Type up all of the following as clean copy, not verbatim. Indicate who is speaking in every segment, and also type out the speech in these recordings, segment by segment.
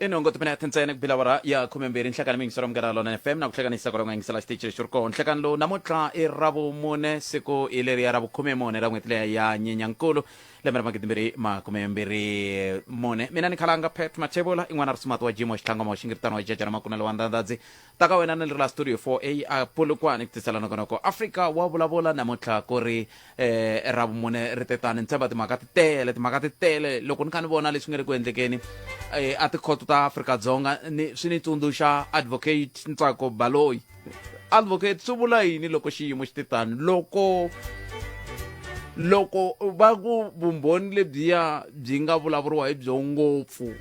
Speaker 1: Inongo tupena tentsene kubilawara ya kumemberi nhlakani mingisoro mgaralo na FM na kuhlanganisa kolonga ngisala stage shurko nhlakani lo namotla irabo mone siko ileri ya rabo kumemone ra ngwetle ya nyenyankolo lemera magidimeri ma kumemberi mone mina ni khalanga pet machebola ingwana rismato wa jimo xhlanga mo xingirtano wa jajana makuna lo wandandadzi taka wena na la studio 4A a polokwane kitsela nokonoko Afrika wa Vulavula namotla kori rabo mone ritetane ntseba timakati tele loko nikani vona leswi ngeri ku endlekeni ati khoto ta Afrika Dzonga ni swini tsundzuxa advocate Ntsako Baloyi advocate suvula yini loko xiyimo xititani loko va ku vumbhoni lebyiya byi nga vulavuriwa hi byo ngopfu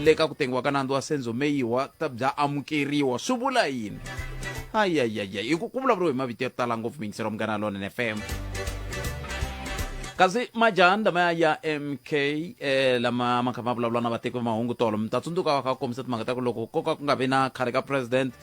Speaker 1: le ka ku tengiwa ka nandzu wa senzo meyiwa ta bya amukeriwa swi vula yini ayayaya hi ku vulavuriwa hi mavito yo tala ngopfu mingisero mugana lona FM kasi majanda ma ya MK lama makama vulavula na vateki mahungu tolo mtatsundzuka wa ka komisa timhaka ta ku loko koka ku nga vi na khale ka president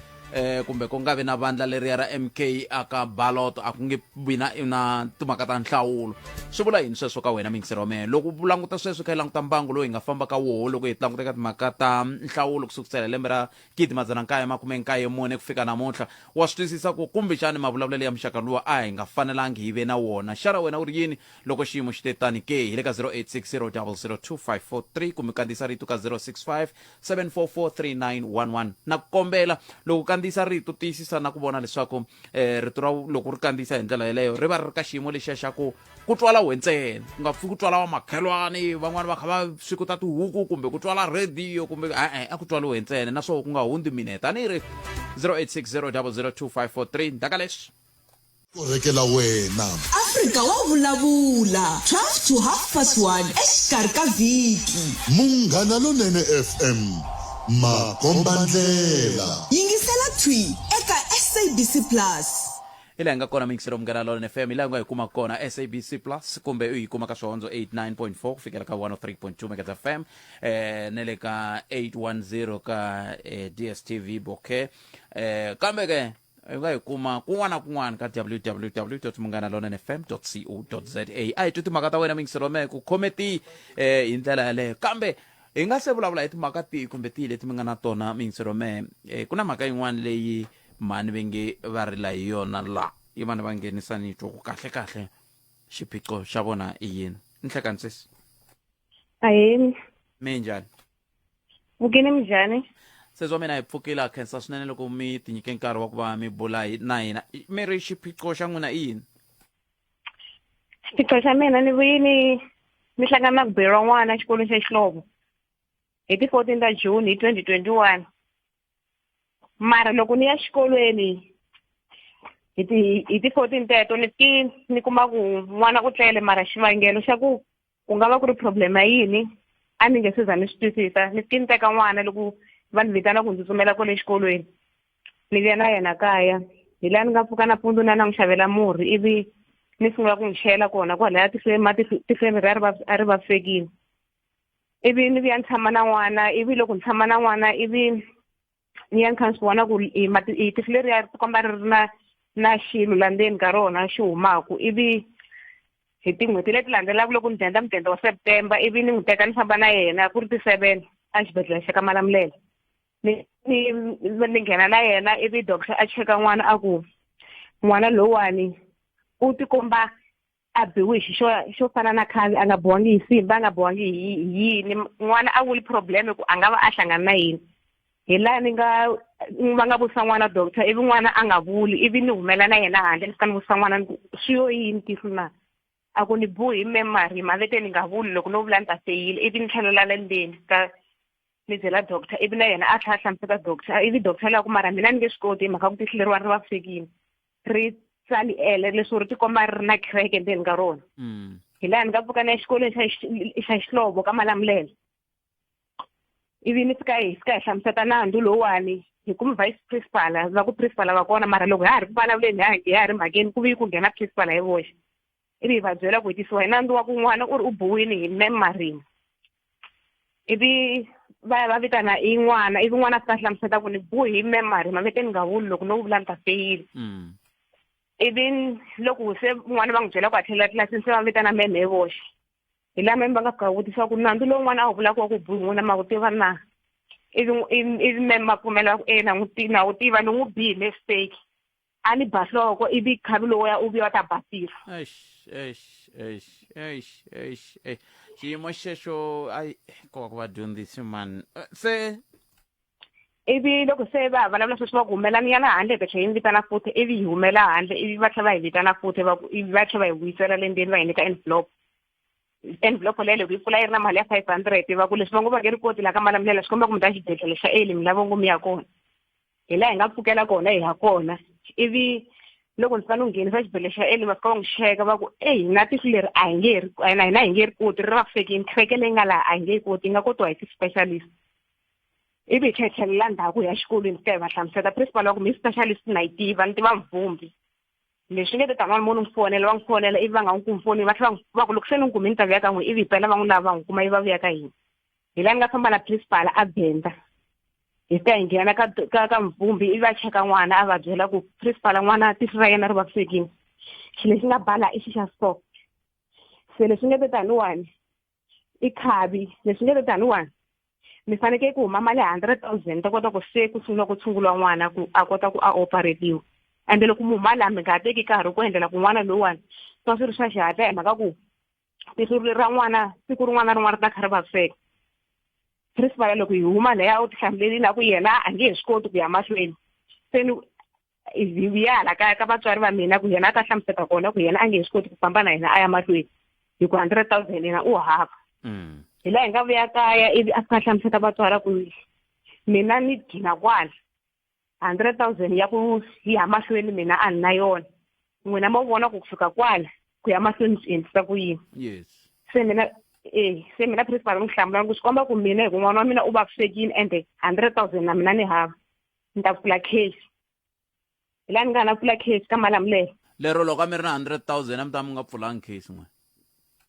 Speaker 1: kumbe ku nga vi na vandla leriya ra MK aka ballot a ku nge vi na timhaka ta nhlawulo swi vula yini sweswo ka wena mingisero wa mehe loko u languta sweswo kha hi languta mbangu lowu hi nga famba ka woho loko hi languta ka timhaka ta nhlawulo kusukusela lembe ra 1994 ku fika namuntlha wa swi twisisa ku kumbexani mavulavulelo ya muxaka luwa a hi nga fanelangi hi ve na wona xana wena u ri yini loko xiyimo xi tetani ke hi le ka 0860002543 kumbe kandziyisa rito ka 065 na ku kombela loko kandziyisa rito tiyisisa na ku vona leswaku rito ra loko ri kandziyisa hi ndlela yeleyo ri va ri ka xiyimo lexiya xa ku twala wentsena ku nga pfuki ku twala wa makhelwani van'wani va kha va swikuta tihuku kumbe ku twala radio kumbe a ku twala wentsena naswo ku nga hundzi minete ani ri 0860002543 ndaka leswi
Speaker 2: Korekela wena
Speaker 3: Afrika Wa Vulavula 12 to 1:30 exikarhi ka vhiki
Speaker 2: Munghana Lonene FM makombandlela
Speaker 3: yingisela twi eka SABC Plus
Speaker 1: ila nga kona mingisero mugana lona FM ila nga yikuma kona SABC Plus kumbe u yikuma ka swonzo 89.4 kufikela ka 103.2 megahertz FM nele ka 810 ka DSTV bokeh kambe ke nga yikuma kun'wana ka www.munganalonanfm.co.za ai timhaka ta wena mingisero me ku khometi hi ndlela yaleyo kambe hi nga se vulavula hi timhaka tihi kumbe tihi leti mi nga na tona mingisero me ku na mhaka yin'wana leyi mani va nge va rila hi yona la yi vana va nghenisa ni twa ku kahle xiphiqo xa vona i yini nhlekanisisi
Speaker 4: Aheni.
Speaker 1: mi njhani
Speaker 4: Mugini mjani?
Speaker 1: sezwa mina hi pfukile khensa swinene loko mi tinyike nkarhi wa ku va mi bula na hina mi ri xiphiqo xa n'wina i yini
Speaker 4: Xiphiqo xa mina ni vuyini ni hlangana na ku beriwa n'wana exikolweni xa Xihlovo hi ti 14 ta June hi 2021 mara loko ni ya xikolweni hi ti 14 teto ni kuma ku n'wana u tlele mara xivangelo xa ku nga va ku ri problem yini a ni nge se za ni swi twisisa ni teka n'wana loko vanhu vitana ku ndzi tsumela kwale xikolweni ni vuya na yena kaya hi laha ni nga pfuka nampundzu na n'wi xavela murhi ivi ni sungula ku n'wi chela kona kwalaya tifeme a ri vavisekile ivi ni vuya ni tshama na n'wana ivi loko ni tshama na n'wana ivi ni ya ni kha ni swi vona ku tifu leriya ri tikomba ri ri na xilo la ndzeni ka rona xi humaku ivi hi tin'hweti leti landzelaka loko ni dyandza mudende wa September ivi ni n'wi teka ni famba na yena ku ri ti 7 a xibedhlele xa ka Malamulele ni nghena na yena ivi doctor a cheka n'wana a ku n'wana lowani u tikomba a biwe xo fana na khale a nga bohangi hi simba a nga bohangi hi yini n'wana a vuli problem ku a nga va a hlangana na yini hi laha va nga vutisa n'wana doctor ivi n'wana a nga vuli ivi ni humela na yena handle ni fika ni vutisa n'wana swi yo yini tifu na a ku ni buhi hi memory mavete ni nga vuli loko no vula ni ta feyile ivi ni tlhelela le ndzeni ka ni byela doctor ivi na yena a tlha hlamusela doctor ivi doctor la ku mara mina ni nge swi koti hi mhaka ku tihleriwa ri vavisekile ri tsali leswo ri tikomba ri na crack endzeni ka rona hi laha ni nga pfuka na exikolweni xa Xihlovo ka Malamulele ivi ni fika hi hlamuseta nandzu lowani hi ku vice principal va ku principal va kona mara loko ha ri ku vulavuleni hi ha ri mhakeni ku vi ku nghena principal hi voxe ivi hi va byela ku hi tisiwa hi nandzu wa ku n'wana u ri u buwini hi memory ivi va vitana i n'wana ivi n'wana a fika hlamuseta ku ni buhi hi memory mavete ni nga vuli loko no vula ni ta feyile ivi loko se n'wana va n'wi byela ku a tlhelela tlilasini se va vitana meme hi voxe hi laha meme va nga fika vutisa ku nandzu lowu n'wana a wu vulaka wa ku buhi n'wina ma wu tiva na ivi mapfumela na u tiva ni n'wi bihi mistake a ni ba nhloko ivi khavi loya u vuya ta basira
Speaker 1: xiyimo xexo ai ko va vadyondzisi man se
Speaker 4: ivi loko se va vulavula sweswi va ku humelani ya la handle hi vitana futhi ivi hi humela handle ivi va tlhela va hi vitana futhi ivi va tlhela va hi vuyisela le ndzeni va hi nyika envelope leyo loko yi pfula yi ri na mali ya 500 va ku leswi va ngo va nge ri koti la ka Malamulele swi komba ku mi ta xibedhlele xa Eli mi lava ngo mi ya kona hi laha hi nga pfukela kona hi ya kona ivi loko ndzi fanele nghenisa xibedhlele xa Eli va fika va n'wi cheka va ku hina tihlo leri a hi nge ri koti ri va ku fekini khireke leyi nga laha a hi nge yi koti yi nga kotiwa hi ti-specialist ivi hi tlhelela ndhaku ya xikolweni fika hi va hlamuseta principal wa ku mi specialist na yi tiva ni tiva mvumbi leswi nge ta munhu n'wi fonela va n'wi fonela ivi va nga n'wi kumi foni va tlhela va ku loko se ni n'wi kumi ni ta vuya ka n'wi ivi hi pela va n'wi lava va n'wi kuma yi va vuya ka hina hi laha ni nga famba na principal a benda hi fika hi nghena ka mvumbi ivi va cheka n'wana a va byela ku principal n'wana tihlo ra yena ri vavisekini xi lexi nga bala i xi xa soft se leswi nge taniwani i khavi leswi nge taniwani mi fanekele ku huma mali 100,000 ta kota ku se ku sungula ku tshunguriwa n'wana ku a kota ku a operatiwa ende loko mi huma laha mi nga teki nkarhi ku endlela ku n'wana lowuwani swa swi ri swa xihatla hi mhaka ku tihlo ra n'wana siku rin'wana na rin'wana ri ta kha ri vaviseka principal loko hi huma laya u tihlamulerile na ku yena a nge he swi koti ku ya mahlweni se ni hi vuya hala kaya ka vatswari va mina ku yena a ta hlamuseta kona ku yena a nge he swi koti ku famba na hina a ya mahlweni hi ku 100,000 yena u hava hi laha hi nga vuya kaya ivi a fika hlamuseta vatswari ku mina ni gina kwala 100,000 ya ku ya mahlweni mina a ni na yona n'wina ma vona ku fika kwala ku ya mahlweni swi endlisa ku yini
Speaker 1: yes
Speaker 4: se mina principal n'wi hlamula ku swi komba ku mina hi ku n'wana wa mina u vavisekini ende 100,000 na mina ni hava ni ta pfula case hi laha ni nga na pfula case ka Malamulele
Speaker 1: lero loko a mi ri na 100,000 a mi ta mi nga pfulangi case n'we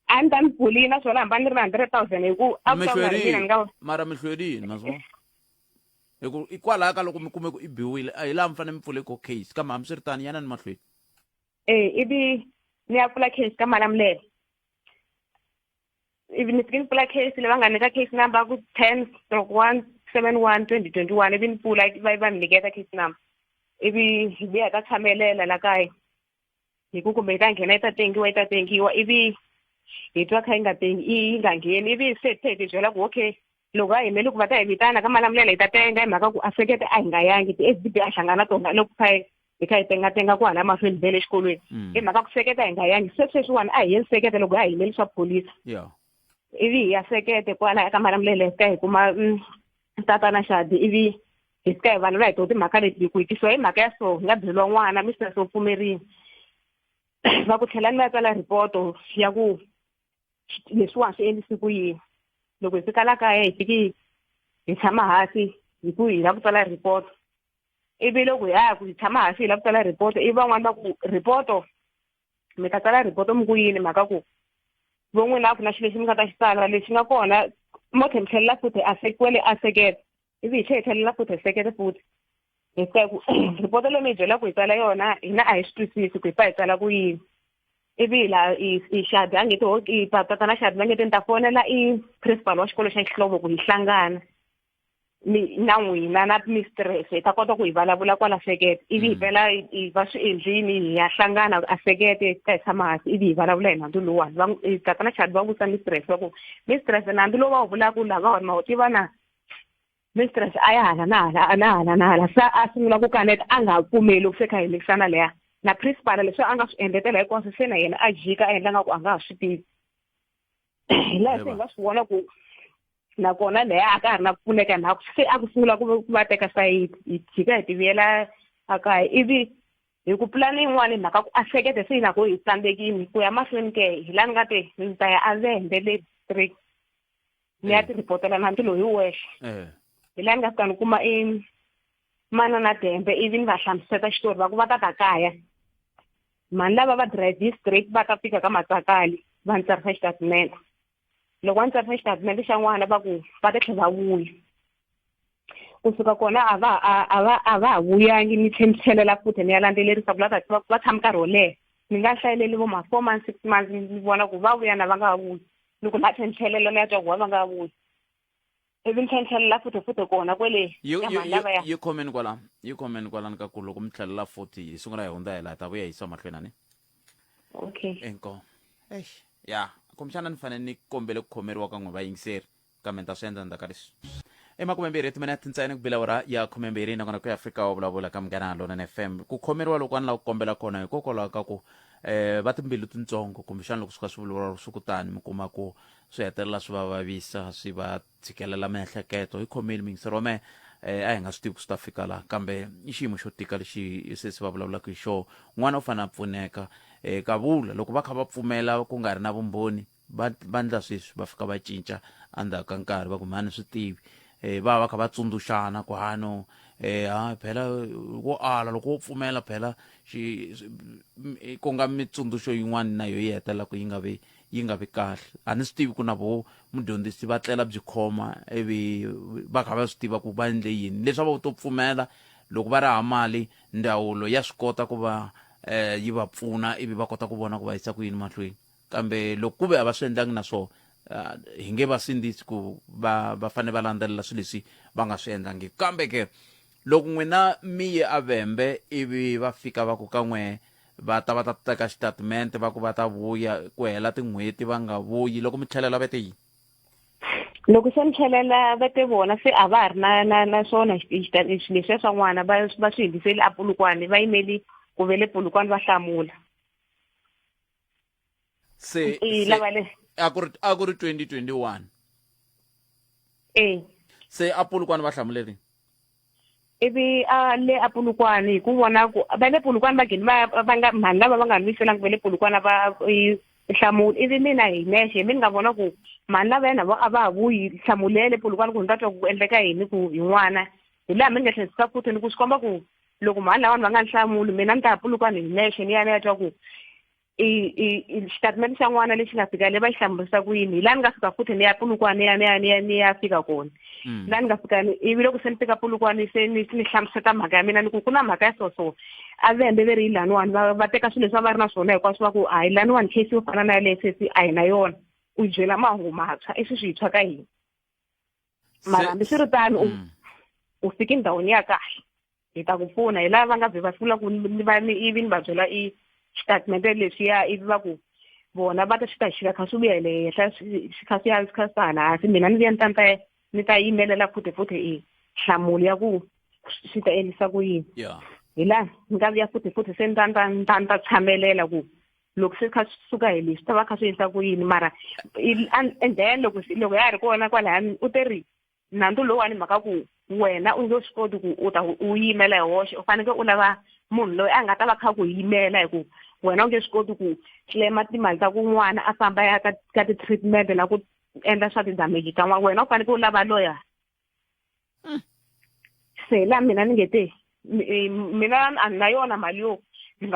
Speaker 4: a ni ta ni pfulini naswona hamba ni ri na 100,000 hi ku a
Speaker 1: mara mi hlwerini naswona hi ku ikwalaho ka loko mi kume ku i biwile a hi laha mi fanele mi pfule ko case kambe hambi swi ri tani yana ni mahlweni
Speaker 4: ivi ni ya pfula case ka Malamulele ivi ni fike ni pfula case leyi va nga nyika case number ku 10/171/2021 ivi ni pfula va ni nyiketa case number ivi hi vuya ta tshamelela la kaya hi ku kumbe yi ta nghena yi ta tengiwa ivi hi twa kha yi nga ngheni ivi se hi byela ku okay loko a yimele ku va ta hi vitana ka Malamulele hi ta tenga hi mhaka ku a sekete a hi nga yangi ti-SBB a hlangana tona loko hi kha hi tenga ku hala mahlweni bele exikolweni hi mhaka ku sekete a hi nga yangi se sweswiwani a hi yeli sekete loko a hi yimeli swa polisi ivi hi ya sekete kwala ka Malamulele hi fika hi kuma tatana Shadi ivi hi fika hi vulavula hi to timhaka leti ku hikisiwa hi mhaka ya so hi nga byeriwa n'wana Mr. so pfumerini va ku tlhela ni va tsala ripoto ya ku leswiwani swi endlisi ku yini loko hi fika la kaya hi fiki hi tshama hansi hi ku hi lava ku tsala ripoto ivi loko hi ku hi tshama hansi hi lava ku tsala ripoto ivi van'wana va ku ripoto mi ta tsala ripoto mi ku yini mhaka ku vo n'wina a ku na xilo lexi mi nga ta xi tsala lexi nga kona mo tlhe mi tlhelela futhi a sekete ivi hi tlhe hi tlhelela futhi hi sekete futhi hi fika ku ripoto leyi mi hi byela ku hi tsala yona hina a hi swi twisisi ku hi fa hi tsala ku yini ivi laha i Shadi a nge ti tatana Shadi va nge ti ni ta fonela i principal wa xikolo xa Xihlovo ku hi hlangana na n'wina na mistress hi ta kota ku hi vulavula kwala sekete ivi hi pela hi va swi endlini hi ya hlangana a sekete ka hi tshama hansi ivi hi vulavula hi nandzu lowuwani tatana Shadi va vutisa mistress va ku mistress nandzu lowu va wu vulaka lava wani ma wu tiva na mistress a ya hala na hala sa a sungula ku kaneta a nga pfumeli ku se kha hi lekisana leya na principal leswi a nga swi endletela hinkwaswo se na yena a jika a endla nga ku a nga ha swi tivi hi laha se hi nga swi vona ku nakona leya a ka ha ri na ku pfuneka hi mhaka se a ku sungula ku va teka sayiti hi jika hi tivuyela a kaya ivi hi ku pulani yin'wana hi mhaka ku a sekete se hi na ku hi tsandzekini ku ya mahlweni ke hi laha ni nga te ni ta ya Avende le district ni ya tiripotela nandzu lowu hi wexe hi laha ni nga fika ni kuma manana Dembe ivi ni va hlamuseta xitori va ku va ta kaya mani lava va drive straight va ta fika ka Matsakali va ni tsarisa xitatimende loko va ni tsarisa xitatimende xa n'wana va ku va ta tlhela va vuya kusuka kona a va ha vuyangi ni tlhelela futhi ni ya landzelerisa ku va tshama nkarhi wo leha ni nga hlayeleli vo ma 4 months 6 months ni vona ku va vuya na va nga ha vuyi loko na tlhelela ni ya twa ku va nga ha vuyi ivi ni tlhentlhelela futhi kona kwele
Speaker 1: yi khomeni kwalani ka ku loko mi tlhelela futhi hi sungula hi hundza hi laha ta vuya hi yisa mahlweni ani
Speaker 4: okay
Speaker 1: enko ya kumbexana ni fanele ni kombele ku khomeriwa ka n'we vayingiseri kambe ni ta swi endla ndzhaku ka leswi emakumembirhi timinete ntsena ku bila wara ya khumembirhi nakona ku ya Afrika Wa Vulavula ka Munghana Lonene FM ku khomeriwa loko a ni lava ku kombela kona hikokwalaho ka ku va timbilu tintsongo kumbexana loko swi kha swi vulavula swi kutani mi kuma ku swi hetelela swi va vavisa swi va tshikelela miehleketo hi khomeli mingiseri wa mehe a hi nga swi tivi ku swi ta fika laha kambe i xiyimo xo tika lexi se va vulavulaka hi xona n'wana u fanele a pfuneka ka vula loko va kha va pfumela ku nga ri na vumbhoni va endla sweswi va fika va cinca endzhaku ka nkarhi va ku mhani swi tivi va kha va tsundzuxana ku hano phela wo ala loko wo pfumela phela ku nga mitsundzuxo yin'wana na yo yi hetelelaka yi nga vi kahle a ni swi tivi ku na vo mudyondzisi va tlela byi khoma ivi va kha va swi tiva ku va endle yini leswi va to pfumela loko va ri ha mali ndzawulo ya swi kota ku va yi va pfuna ivi va kota ku vona ku va yisa ku yini mahlweni kambe loko ku ve a va swi endlangi na swona hi nge va sindzisi ku va fanele va landzelela swilo leswi va nga swi endlangi kambe ke loko n'wina mi ye a Vhembe ivi va fika va ku ka n'we va ta teka xitatimende va ku va ta vuya ku hela tin'hweti va nga vuyi loko mi tlhelela va te yini
Speaker 4: loko se ni tlhelela va te vona se a va ha ri na swona leswiya swa n'wana va swi hindiseli a Polokwane va yimeli ku ve le Polokwane va hlamula
Speaker 1: se a ku ri 2021 se a Polokwane va hlamulerini
Speaker 4: ivi le a Polokwane hi ku vona ku va le Polokwane va gini va nga mhani lava va nga lwiselangi va le Polokwane va hlamula ivi mina hi nexe mi nga vona ku mhani lava yena a va ha vuyi hlamulele Polokwane ku ni ta twa ku endleka yini ku hi n'wana hi laha mi nga tlherisisa futhi ni ku swi komba ku loko mhani lawani va nga ni hlamuli mina ni ta ya Polokwane hi nexe ni ya twa ku xitatimende xa n'wana lexi nga fika le va xi hlamurisa ku yini hi laha ni nga fika futhi ni ya Polokwane ni ya fika kona laha ni nga fika ivi loko se ni fika Polokwane se ni hlamuseta mhaka ya mina ni ku na mhaka ya so a Vhembe ve ri hi laniwani va teka swilo leswi va ri na swona hinkwaswo va ku a hi laniwani case yo fana na yaleyo sesi a hi na yona u byela mahungu mantshwa i swintshwa ka hina mara hambi swi ri tano u fike ndhawini ya kahle hi ta ku pfuna hi laha va nga vhe va sungula ku ivi ni va byela xitatimende lexiya ivi va ku vona va ta swi ta xika kha swi vuya le henhla swi kha swi hala hansi mina ni vuya ni ta yimelela futhi nhlamulo ya ku swi ta endlisa ku yini hi laha ni nga vuya futhi se ni ta tshamelela ku loko se kha swi suka hi leswi ta va kha swi endlisa ku yini mara and then loko ya ha ri kona kwalaya u te ri nandzu lowani mhaka ku wena u nge swi koti ku u yimela hi woxe u fanekele u lava munhu loyi a nga ta va kha ku yimela hi ku wena u nge swi koti ku claima timali ta ku n'wana a famba ya ka ti-treatment na ku endla swa tidamage ta n'wana wena u fanekele u lava lawyer se la mina ni nge te mina a ni na yona mali yo ni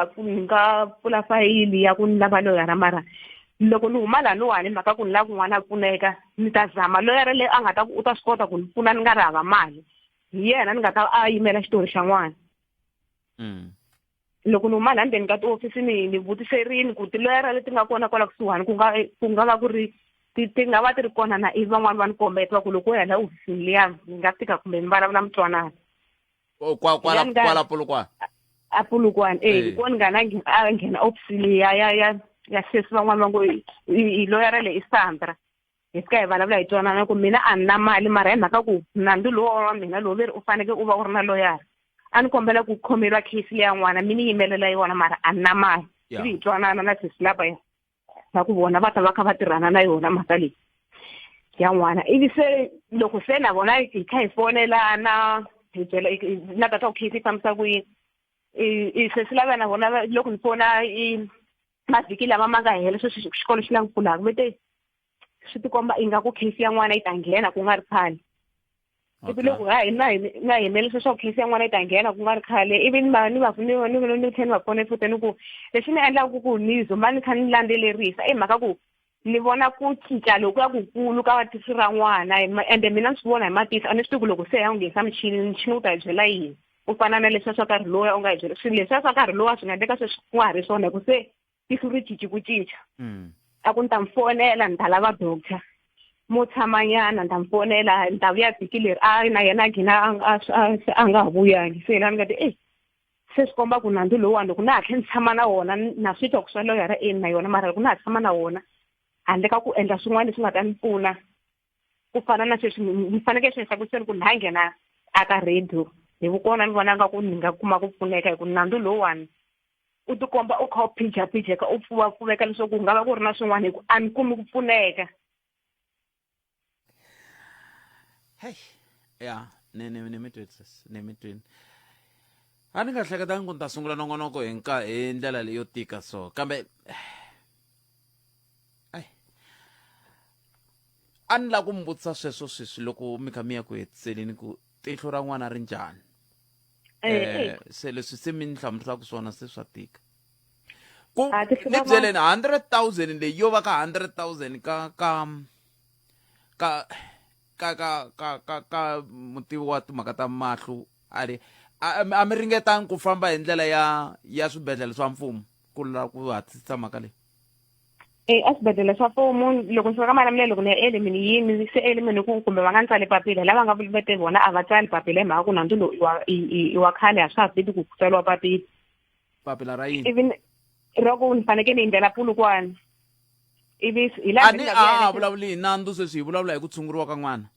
Speaker 4: nga pfula fayili ya ku ni lava loyara mara loko ni huma laha niwani mhaka ku ni lava ku n'wana a pfuneka ni ta zama loyara leyi a nga ta u ta swi kota ku ni pfuna ni nga ri hava mali hi yena ni nga ta a yimela xitori xa n'wana loko ni huma laha ndzeni ka tiofisi ni vutiserini ku tiloyara leti nga kona kwala kusuhani ku nga va ku ri ti nga va ti ri kona na ivi van'wana va ni kombeta ku loko u ya la ofisini liya ni nga fika kumbe ni vulavula mintwanana
Speaker 1: kwala Polokwane
Speaker 4: a Polokwane ko ni a nghena ofisini ya sesi van'wana va ngo i loyara leyi i Sandra hi fika hi vulavula hi twanana ku mina a ni na mali mara hi mhaka ku nandzu lowu wa mina lowu veri u fanekele u va u ri na loyara a ni kombela ku khomeriwa case leya n'wana mi ni yimelela yona mara a ni na mali ivi hi twanana na sesi lava na ku vona va ta va kha va tirhana na yona mhaka leyi ya n'wana ivi se loko se na vona hi kha hi fonelana hi byela na tata ku case yi fambisa ku yini sesi lava na vona loko ni fona mavhiki lama ma nga hela sweswi xikolo xi la ku pfulaka vete swi tikomba ingaku case ya n'wana yi ta nghena ku nga ri khale ivi loko hayi na yimele leswaku case ya n'wana yi ta nghena ku nga ri khale ivi ni tlhe ni va pfone futhi ni ku lexi ni endlaka ku ni zomba ni kha ni landzelerisa i mhaka ku ni vona ku cinca loko ya kukulu ka vatisi ra n'wana ende mina ni swi vona hi matihlo a ni swi tivi ku loko se ya u nghenisa michini wu ta hi byela yini u fana na leswiya swa karhi lowa u nga hi byela swilo leswiya swa karhi lowa swi nga endleka sweswi ku nga ha ri swona hi ku se tihlo ri cinci ku cinca a ku ni ta mi fonela ni ta lava doctor mo tshamanyana ndamfonela ndavuya vhiki leri na yena gina a nga vuyangi se lani ngati se swi komba ku nandzu lowani ku na ha tlhe ni tshama na wona na swi twa ku swa loyara na yona mara ku na ha tshama na wona handle ka ku endla swin'wana leswi nga ta ni pfuna ku fana na sweswi ni fanekele swi hlakusela ku la nghena aka radio hi vukona ni vona nga ku ni nga kuma ku pfuneka hi ku nandzu lowani u tikomba u kha u phijapijeka u pfuvapfuveka leswaku ku nga va ku ri na swin'wana hi ku a ni kumi ku pfuneka.
Speaker 1: Hey, ya ni mi twini a ni nga hleketangi ku ni ta sungula nongonoko hi ndlela leyo tika so kambe a ni la ku mi vutisa sweswo sweswi loko mi kha mi ya ku hetiseleni ku tihlo ra n'wana ri njhani se leswi se mi ni hlamurisaka swona se swa tika ku ni byeleni 100,000 leyi yo va ka 100,000 ka mutivi wa timhaka ta mahlo a mi ringetangi ku famba hi ndlela ya swibedhlele swa mfumo ku la ku hatlisisa mhaka leyi
Speaker 4: asibedhlele swa mfumo loko swi ka malamulelo loko ni ya elimini yini se elimini ku kumbe va nga ni tsali papila lava nga vete vona a va tsali papila hi mhaka ku nandzu lowu i wa khale a swa ha fiti ku tsaliwa
Speaker 1: papila ra yini
Speaker 4: ivi loko ni fanekele ni yindlela pulukwana ivi hi
Speaker 1: laha vulavuli hi nandzu sweswi hi vulavula hi ku tshunguriwa ka n'wana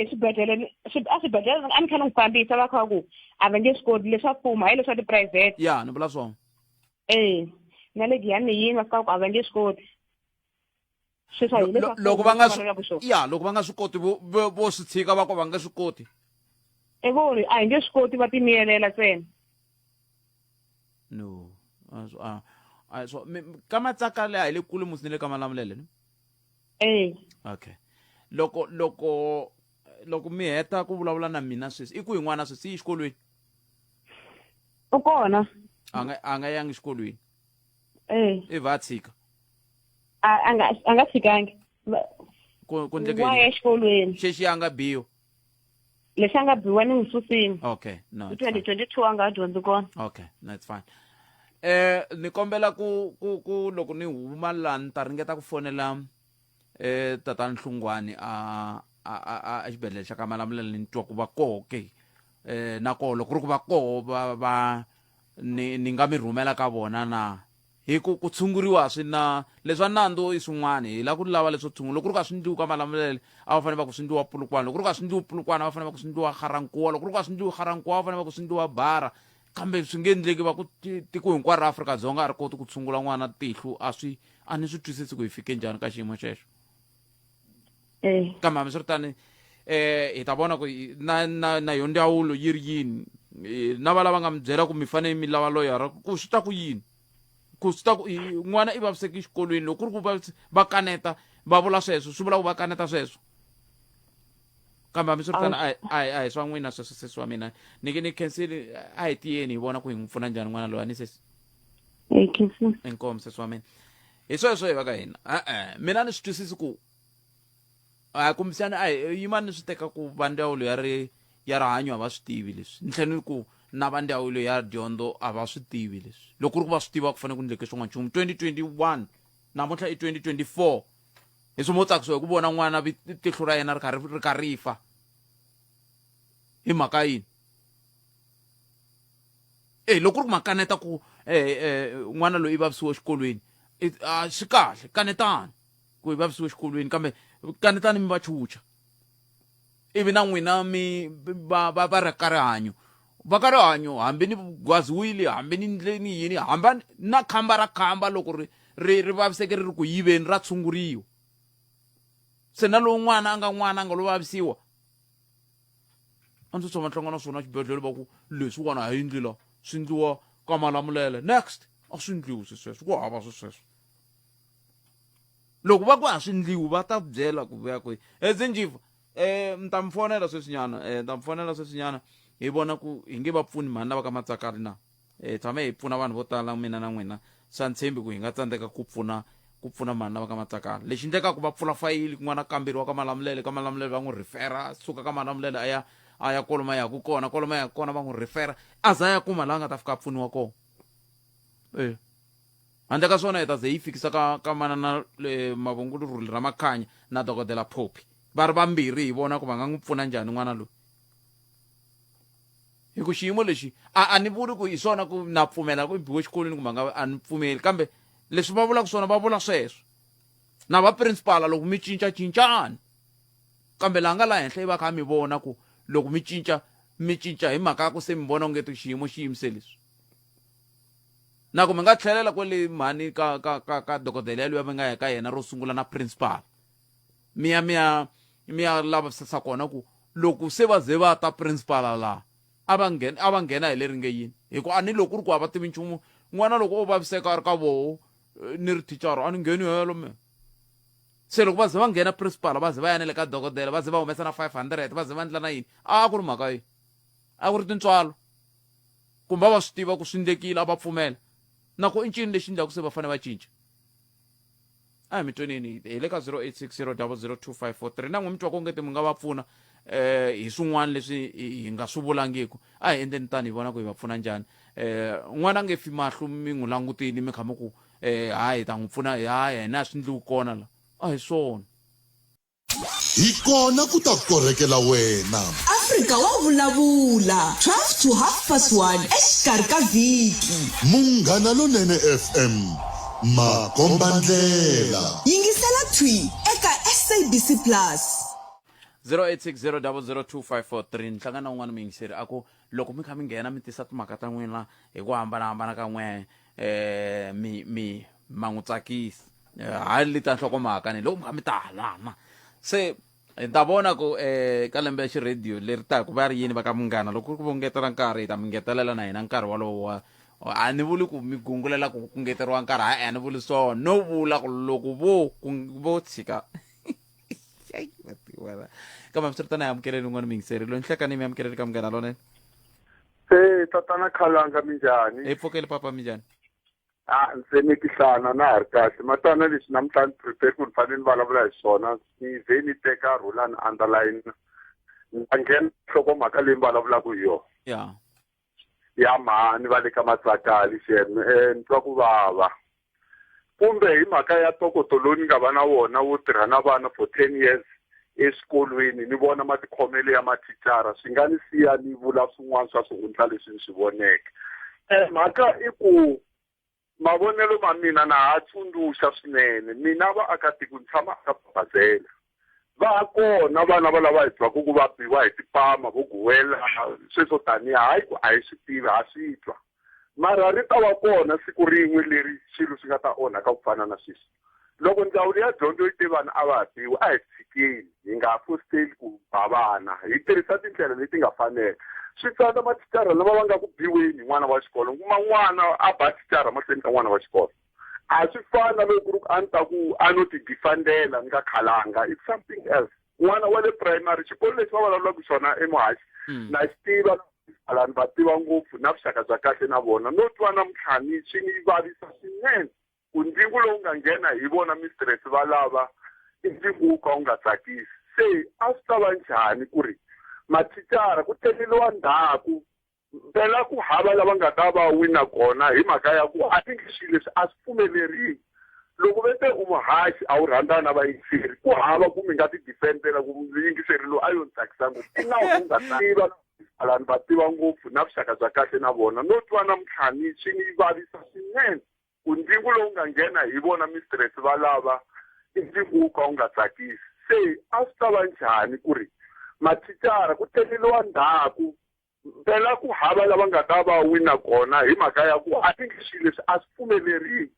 Speaker 4: swibedhlele a ni kha ni n'wi fambisa va kha ku a va nge swi koti leswa mfumo hayi leswa tiphurayivhete
Speaker 1: ya ni vula swona
Speaker 4: na le giyani yini va fika ku a va nge swi koti
Speaker 1: loko va nga loko va nga swi koti vo swi tshika va ku va nga swi koti
Speaker 4: voni a hi nge swi koti va timiyelela ntsena
Speaker 1: no so ka matsaka le a hi le kule musi ni le ka malamulele okay loko mi heta ku vulavula na mina sweswi i ku hi n'wana sweswi yi xikolweni
Speaker 4: u kona
Speaker 1: a nga yangi xikolweni i va tshika
Speaker 4: a nga tshikangi
Speaker 1: ku
Speaker 4: wa ya xikolweni
Speaker 1: xexi a nga biyo
Speaker 4: lexi a nga biwa ni n'wi susini
Speaker 1: okay no
Speaker 4: 2022 a nga dyondzi kona
Speaker 1: okay no it's fine ni kombela ku loko ni huma la ni ta ringeta ku fonela tatani Nhlungwane a xibedhlele xa ka Malamulele ni twa ku va koho ke na koho loko ri ku va koho ni nga mi rhumela ka vona na hi ku tshunguriwa swi na leswa nandzu i swin'wana hi la ku lava leswo tshungula loko ri ka swi ndliwi ka Malamulele a va fanele va ku swi ndliwa Pulukwana loko ri ka swi ndliwi Pulukwana a va fanele va ku swi ndliwa Garankuwa loko ri ka swi ndliwi Garankuwa a va fanele va ku swi ndliwa Bara kambe swi nge endleki va ku tiko hinkwaro ra Afrika-Dzonga a ri koti ku tshungula n'wana tihlo a ni swi twisisi ku hi fike njhani ka xiyimo xexo kambe hambi swi ri tani hi ta vona ku na yo ndzawulo yi ri yini na va lava nga mi byela ku mi fanele mi lava loyara ku swi ta ku yini ku swi ta ku n'wana i vaviseki xikolweni loko ku ri ku va kaneta va vula sweswo swi vula ku va kaneta sweswo kambe hambi swi ri tani a hi swa n'wina sweswo sesi wa mina ni khenseli a hi tiyeni hi vona ku hi n'wi pfuna njhani n'wana loyi a ni sesi inkomo sesi wa mina hi sweswo hi va ka hina mina ni swi twisisi ku kumbisana yimani ni swi teka ku va ndzawulo ya rihanyo a va swi tivi leswi ni tlhela ni ku na va ndzawulo ya dyondzo a va swi tivi leswi loko ri ku va swi tiva ku fanele ku ndleke swin'wana nchumu 2021 namuntlha i 2024 hi swi mo tsakisiwa hi ku vona n'wana tihlo ra yena ri kha ri fa hi mhaka yini loko ri ku makaneta ku n'wana loyi i vavisiwe xikolweni swi kahle kanetani ku i vavisiwe xikolweni kambe kanetani mi va chucha ivi na n'wina mi va ri ka rihanyo va ka rihanyo hambi ni gwaziwile hambi ni ndleni yini hamba na khamba ra khamba loko ri vaviseke ri ku yiveni ra tshunguriwa se na lowu n'wana a nga lo vavisiwa a ndzi tshama tlanga na swona xibedhlele va ku leswiwana hi ndlela swi ndliwa ka Malamulele next a swi ndliwi sweswo ku hava sweswo loko va ku a swi ndliwi va ta byela ku vuya kwihi Zinjiva mi ta mi fonela sweswinyana hi vona ku hi nge va pfuni mhani lava ka Matsakari na tshame hi pfuna vanhu vo tala mina na n'wina swa ntshembi ku hi nga tsandzeka ku pfuna mhani lava ka Matsakari lexi endlekaka va pfula fayili kun'wana kamberiwa ka Malamulele va n'wi rhifera suka ka Malamulele a ya koloma ya ku kona va n'wi rhifera a za ya kuma laha nga ta fika a pfuniwa kona handle ka swona hi ta ze yi fikisa ka manana Mavonelo rule ra Makhanya na dokodela Pupil va ri vambirhi hi vona ku va nga n'wi pfuna njhani n'wana loyi hi ku xiyimo lexi a ni vuli ku hi swona ku na pfumela ku biwe xikolweni kumbe nga a ni pfumeli kambe leswi va vulaka swona va vula sweswo na va principal loko mi cincana kambe laha nga laha henhla yi va kha mi vona ku loko mi cinca hi mhaka ku se mi vona unge xiyimo xi yimise leswi na ku mi nga tlhelela kwale mhani ka dokodela yaloyi mi nga ya ka yena ro sungula na principal mi ya lavisisa kona ku loko se va ze va ta principal laha a va nghena hi le ringe yini hikuva a ni loko ku ri ku hava tivi nchumu n'wana loko o vaviseka a ri ka voho ni ri thicara a ni ngheni helo me se loko va ze va nghena principal va ze va yanele ka dokodela va ze va humesa na 500 va ze va endla na yini a ku ri mhaka yini a ku ri tintswalo kumbe va swi tiva ku swi endlekile a va pfumela na ku i ncini lexi endlaku se va fanele va cinca a hi mi twaneni hi le ka 0860002543 na n'wi mi twa ku ngeti mi nga va pfuna hi swin'wana leswi hi nga swi vulangiku a hi endleni tani hi vona ku hi va pfuna njhani n'wana nge fi mahlo mi n'wi langutini mi kha mi ku hayi hi ta n'wi pfuna hayi hina swi endliwi kona la a hi swona
Speaker 2: hi kona ku ta korekela wena
Speaker 3: Afrika Wa Vulavula 12 to 1:30 exikarhi ka vhiki
Speaker 2: Munghana Lonene FM makombandlela
Speaker 3: yingisela thwi eka SABC Plus
Speaker 1: 0860002543 nhlangana wun'wana muyingiseri ako loko mi kha mi nghena mi tisa timhaka ta n'wina hi ku hambanahambana ka n'we mi ma n'wi tsakisi hayi leta nhlokomhaka ni loko mi kha mi ta halana se hi ta vona ku ka lembe ya xiradio leri taku va ri yini va ka Munghana loko ku ngetela nkarhi hi ta mi ngetelela na hina nkarhi walowo a ni vuli ku mi gungulela ku ngeteriwa nkarhi hayi a ni vuli swona no vula ku loko vo tshika kambe mi swi ri tana hi amukeleni n'wana miyingiseri loyi nhlekani mi amukeleni ka Munghana Lonene
Speaker 5: tatana Khalanga minjhani
Speaker 1: hi pfukeli papa mi njhani
Speaker 5: ndzi ni tihlana na ha ri kahle matana leswi namuntlha ni prepare ku ni fanele ni vulavula hi swona ni ze ni teka rula ni underline ni ta nghena nhlokomhaka leyi ni vulavulaka hi yona ya mhani va le ka Matsakali xerni ni twa ku vava kumbe hi mhaka ya ntokoto lowu ni nga va na wona wo tirha na vana for 10 years eswikolweni ni vona matikhomelo ya mathicara swi nga ni siya ni vula swin'wana swa swihundla leswi ni swi voneke mhaka i ku mavonelo ma mina na ha tsundzuxa swinene mina vaakatiko ni tshama aka Babazela va kona vana va lava hi twaku ku va biwa hi tipama vo guwela sweswo tanihi hayi ku a hi swi tivi ha swi twa mara ri ta va kona siku rin'we leri xilo swi nga ta onhaka ku fana na sweswi loko ndzawulo ya dyondzo yi tivana a va ha biwi a hi tshikeni hi nga fositeli ku ba vana hi tirhisa tindlela leti nga fanela swi tsaka mathicara lava va nga ku biweni n'wana wa xikolo kuma n'wana a ba thicara mahlweni ka n'wana wa xikolo a swi fani na loko ku ri ku a ni ta ku a no ti difendela ni nga Khalanga it's something else n'wana wa le primary xikolo lexi va vulavulaka xona emuhaxi na xi tiva alani va tiva ngopfu na vuxaka bya kahle na vona no twa na mtlhani swi ni vavisa swinene ku ndzingu lowu nga nghena hi vona mistress va lava i ndzingu wo ka wu nga tsakisi se a swi ta va njhani ku ri mathicara ku teleliwa ndhaku mpela ku hava lava nga ta va wina kona hi mhaka ya ku a think swilo leswi a swi pfumeleriwi loko vete u muhaxi a wu rhandzana na vayingiseri ku hava ku mi nga ti defendela ku muyingiseri lowu a yo ni tsakisa ngopfu i nawu ku nga tiva alani va tiva ngopfu na vuxaka bya kahle na vona no twa na mtlhani swi ni vavisa swinene ku ndzingu lowu nga nghena hi vona mistress va lava i ndzingu wo ka wu nga tsakisi se a swi ta va njhani ku ri mathicara ku teleliwa ndhaku mpela ku hava lava nga ta va wina kona hi mhaka ya ku a think swilo leswi a swi pfumeleriwi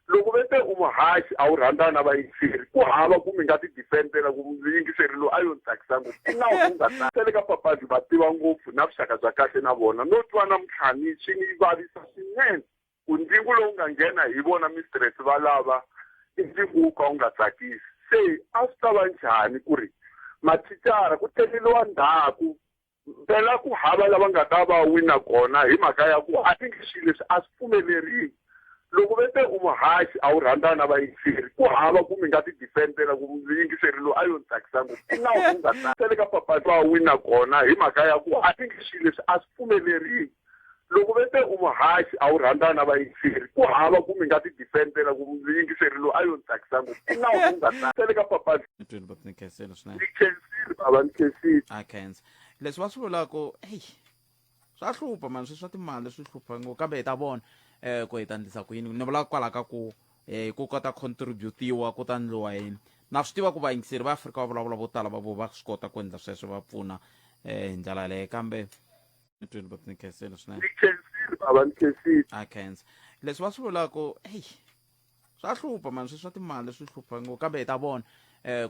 Speaker 5: loko vete u muhaxi a wu rhandzana na vayingiseri ku hava ku mi nga ti defendela ku muyingiseri lowu a yo ni tsakisa ngopfu i nawu ku nga tsakisele ka papazi va tiva ngopfu na vuxaka bya kahle na vona no twa na mtlhani swi ni vavisa swinene ku ndzingu lowu nga nghena hi vona mistress va lava i ndzingu wo ka wu nga tsakisi se a swi ta va njhani ku ri mathicara ku teleliwa ndhaku mpela ku hava lava nga ta va wina kona hi mhaka ya ku a think swilo leswi a swi pfumeleriwi loko vete u muhaxi a wu rhandzana na vayingiseri ku hava ku mi nga ti defendela ku muyingiseri lowu a yo ni tsakisa ngopfu i nawu ku nga tsakisele ka papazi va wina kona hi mhaka ya ku a think swilo leswi a swi pfumeleriwi loko vete umuhashi a wu rhandza na vayingiseri ku hava kumbe nga ti defendela ku vayingiseri lo a yo tsakisa ngopfu i nawu ku nga tsakele ka papadi
Speaker 1: Ntweni va ni khensile swinene.
Speaker 5: ni khensile baba ni khensile
Speaker 1: A khensa. Leswi va swi vulaka swa hlupha mani swi swa timali swi hlupha ngopfu kambe hi ta vona ku hi ta endlisa ku yini ni vulaka kwala ka ku ku kota contributiwa ku ta endliwa yini na swi tiva ku vayingiseri va Afrika va vulavula vo tala va vo va swi kota ku endla sweswo va pfuna hi ndlela leyo kambe ntweni va ni khensile swinene.
Speaker 5: ni khensile baba ni khensile
Speaker 1: A khensa. Leswi va swi vulaka swa hlupha mani swi swa timali swi hlupha ngopfu kambe hi ta vona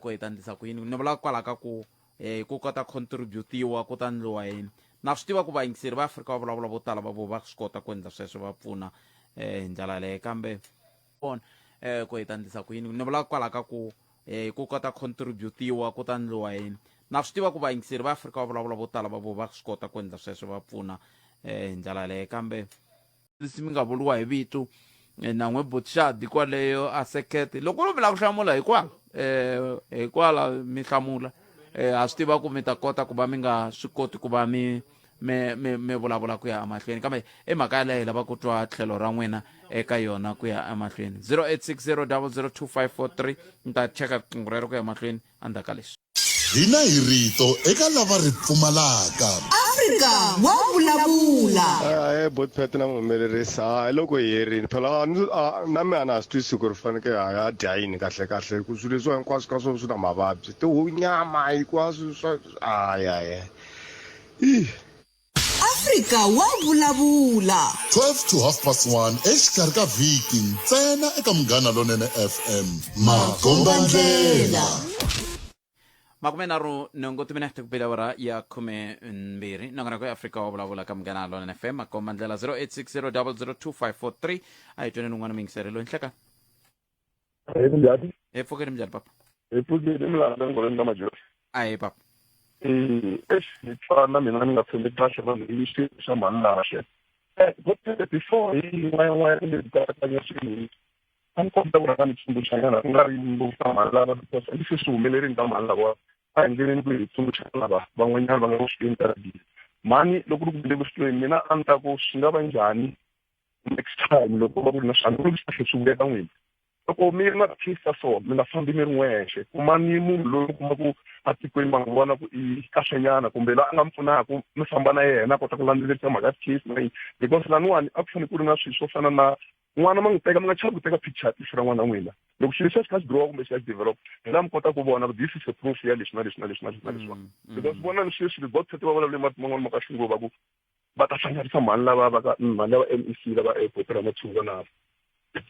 Speaker 1: ku hi ta endlisa ku yini ni vulaka kwala ka ku ku kota contributiwa ku ta endliwa yini na swi tiva ku vayingiseri va Afrika va vulavula vo tala va vo va swi kota ku endla sweswo va pfuna hi ndlela leyo kambe vona ku hi ta endlisa ku yini ni vulaka kwala ka ku ku kota contributiwa ku ta endliwa yini na swi tiva ku vayingiseri va Afrika va vulavula vo tala va vo va swi kota ku endla sweswo va pfuna hi ndlela leyo kambe mi nga vuliwa hi vito na n'we botshadi kwaleyo a sekete loko mi lava ku hlamula hikwala mi hlamula a swi tiva ku mi ta kota ku va mi nga swi koti ku va mi vulavula ku ya emahlweni kambe i mhaka yaleyo lava ku twa tlhelo ra n'wina eka yona ku ya emahlweni 0860 002543 mi ta cheka riqingho rero ku ya emahlweni endzhaku ka leswi
Speaker 2: hina hi rito eka lava ri pfumalaka.
Speaker 3: Afrika Wa Vulavula.
Speaker 6: Botpet na muhumelerisa loko hi herini phela na mina a na swi twisi ku ri fanekele ha dya yini kahle kahle ku swilo leswi hinkwaswo ka swona swi na mavabyi nyama hinkwaswo swa
Speaker 3: Afrika Wa Vulavula.
Speaker 2: 12 to 1:30 exikarhi ka vhiki ntsena eka Munghana Lonene FM makombandlela.
Speaker 1: makume nharhu nhungu timinete kupela awara ya 12 nongona ku Afrika Wa Vulavula ka Munghana Lonene FM makombandlela 0860 002543 a hi tweni n'wana mingiseri loyi nhleka
Speaker 5: njhani
Speaker 1: pfukeni njhani papa
Speaker 5: epfukeni milanga ngoleni ka majoni
Speaker 1: a hi papa
Speaker 5: ni twa na mina ni nga tshembi kahle vanhu hi xi xa mani lahle before hi n'wana leti katsakanya swilo a ni kota ku rhanga ni tsundzuxanyana ku nga ri ngopfu ka mali lava because a ndzi swi humelerini ka mali lava a hi endleleni ku hi tsundzuxa lava van'wanyana va nga ku swi interview mani loko ri ku bile kusuhlweni mina a ni ta ku swi nga va njhani next time loko va ku ri na swilo swi kahle swi vuya ka n'wina loko mi ri na case so mi nga fambi mi ri n'wexe kuma ni munhu loyi u kuma ku a tikweni va n'wi vona ku i kahlenyana kumbe la a nga mi pfunaka mi famba na yena a kota ku landzelerisa mhaka case na yini because laniwani a ku fanele ku ri na swilo swo fana na n'wana ma n'wi teka mi nga chavi ku teka picture tisi ra n'wana n'wina loko xilo xi kha xi grow kumbe xi ya develop hi laha mi kota ku vona this is a proof ya leswi na leswi na leswi na leswi na leswiwani because vona ni swilo va tshete va vulavule mati man'wani ma ka xinguva ku va ta hlanganisa mali lava va ka mali lava MEC lava airport ra matshunga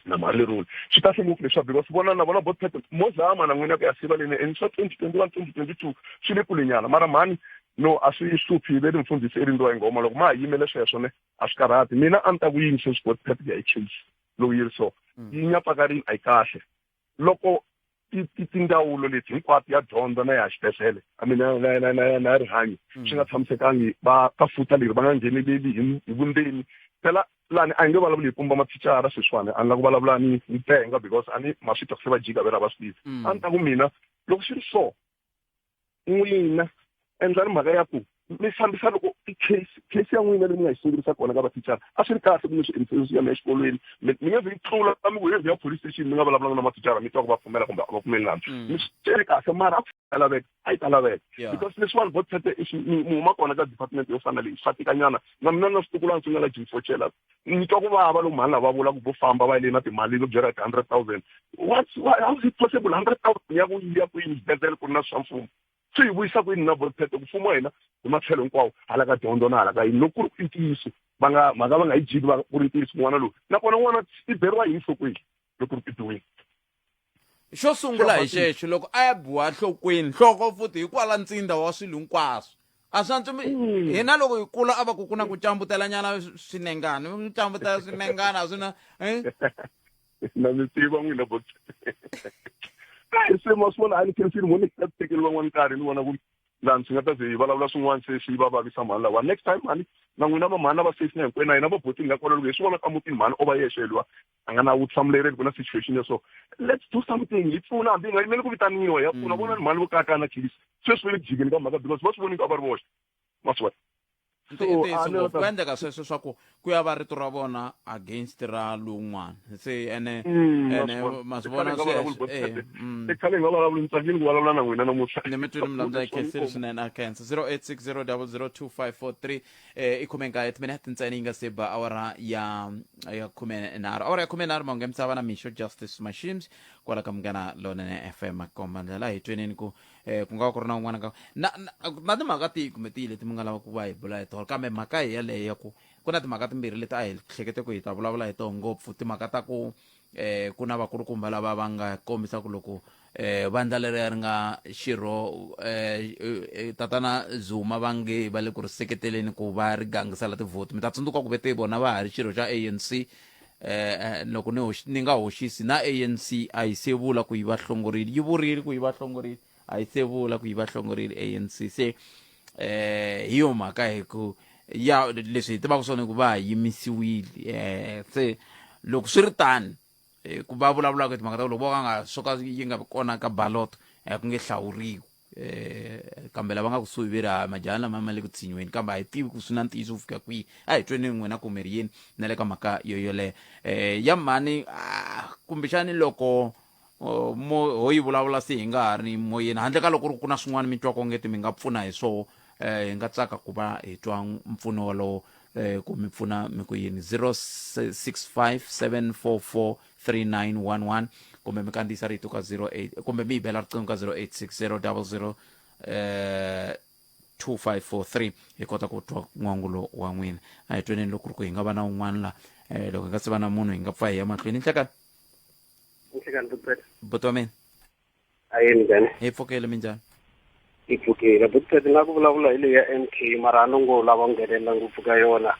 Speaker 5: na mali rule swi kahle ngopfu leswaku because vona na vona botpet mozama na n'wina ku ya siva leni and swa 2021 2022 swi le kulenyana mara mani no a swi hluphi ve ri mfundhisi erindliwa hi ngoma loko ma ha yimele sweswo ne a swi karhati mina a ni ta ku yini sweswi botpet ya hi case lowu yi ri so yi nyapakarini a yi kahle loko tindzawulo leti hinkwato ya dyondzo na ya xibedhlele I mean na rihanyo swi nga tshamisekangi va ka futa leri va nga ngheneleli hi vundzeni phela lani a hi nge vulavuli hi pumba mathicara sweswiwani a ni la ku vulavula ni tenga because a ni ma swi twa se va jika ve ra va swi tivi a ni ta ku mina loko swi ri so n'wina endlani mhaka ya ku mi fambisa loko case ya n'wina leyi mi nga yi sungurisa kona ka mathicara a swi ri kahle ku mi swi endlisa ya mi exikolweni mi nge vi tlula mi ku hi ya police station mi nga vulavulanga na mathicara mi twa ku va pfumela kumbe a va pfumeli nandzu mi swi ri kahle mara a laveka a yi ta laveka because leswiwani vo tshete mi huma kona ka department yo fana leyi swa tikanyana na mina na switukulwana swi nga la jimfochela ni twa ku vava loko mhani lava vula ku vo famba va yile na timali lo byela hi 100,000 how is it possible 100,000 ya ku yini xibedhlele ku ri na swa mfumo swi hi vuyisa ku yini na volpete ku mfumo wa hina hi matlhelo hinkwawo hala ka dyondzo na hala ka yini loko ku ri ku i ntiyiso mhaka va nga yi jiki ku ri ntiyiso n'wana lowu nakona n'wana i beriwa hi nhlokweni loko ku ri ku tiwini
Speaker 1: xo sungula hi xexo loko a ya biwa nhlokweni nhloko futhi hi kwala ntsinda wa swilo hinkwaswo a swi antswi hina loko hi kula a va ku na ku cambutelanyana swinengana cambutela swinengana a swi na
Speaker 5: na mi tiva n'wina bo se ma swona a ni khensini mo ni ka tekeli van'wana nkarhi ni vona ku laha swi nga ta ze hi vulavula swin'wana se swi va vavisa mhani lawa next time mhani na n'wina va mhani va safe na hinkwenu na hina va botini nga kona loko hi swi vona ka mutini mhani o va yexeliwa a nga na vutihlamuleri ku na situation ya so let's do something hi pfuna hambi hi nga yimeli ku vitaniwa ya pfuna vona ni mhani vo kakana khilisi sweswi ve le ku jikeni ka mhaka because va swi voni ka va ri voxe ma swi vona
Speaker 1: ngopfu ku endleka sweswo swa ku ku ya va rito ra vona against ra lowun'wana se ene ma swi vona sweswo
Speaker 5: ni khale nga vulavula ni tsakile ku vulavula na n'wina namuntlha
Speaker 1: ni mi twini milandza yi khenseli swinene a khensa 0860002543 i khume nkaye timinete ntsena yi nga se ba awara ya khumenharhu awara ya khumenharhu mahungu ya misava na mixo justice machines kwala ka munghana lonene fm komba ndlela hi twenini ku ku nga va ku ri na un'wana ka na timhaka tihi kumbe tihi leti mi nga lava ku va hi bula hi tona kambe mhaka hi yaleyo ya ku na timhaka timbirhi leti a hi hlekete ku hi ta vulavula hi tona ngopfu timhaka ta ku ku na vakulukumba lava va nga kombisa ku loko vandla leriya ri nga xirho tatana Zuma va nge va le ku ri seketeleni ku va ri gangisela tivhoti mi ta tsundzuka ku ve te vona va ha ri xirho xa ANC loko ni nga hoxisi na ANC a yi se vula ku yi va hlongorile yi vurile ku yi va hlongorile a yi se vula ku yi va hlongorile ANC se hi yo mhaka hi ku ya leswi hi tivaka swona ku va yimisiwile se loko swi ri tani ku va vulavulaka timhaka ta ku loko vo ka nga soka yi nga kona ka ballot ku nge hlawuriwi kambe lava nga kusuhi ve ri majaha lama ma le ku tshinyiweni kambe a hi tivi ku swi na ntiyiso ku fika kwihi a hi tweni n'wina ku mi ri yini na le ka mhaka yoyoleyo ya mhani kumbexani loko ho yi vulavula se hi nga ha ri moyeni handle ka loko ku na swin'wana mi twa kongeti mi nga pfuna hi swoho hi nga tsaka ku va hi twa mpfuno walowo ku mi pfuna mi ku yini 0657443911 kumbe mi kandziyisa rito ka 08 kumbe mi hi bela riqingho ka 0860002543 hi kota ku twa n'wangulo wa n'wina a hi tweneni loko ri ku hi nga va na un'wana la loko hi nga se va na munhu hi nga pfa hi ya mahlweni nhlekani buti wa mina
Speaker 5: ayeni njhani
Speaker 1: hi pfukele minjhani
Speaker 5: hi pfukile butipeti nga ku vulavula hi leyi ya MK mara no ngo lava nghenelela ngopfu ka yona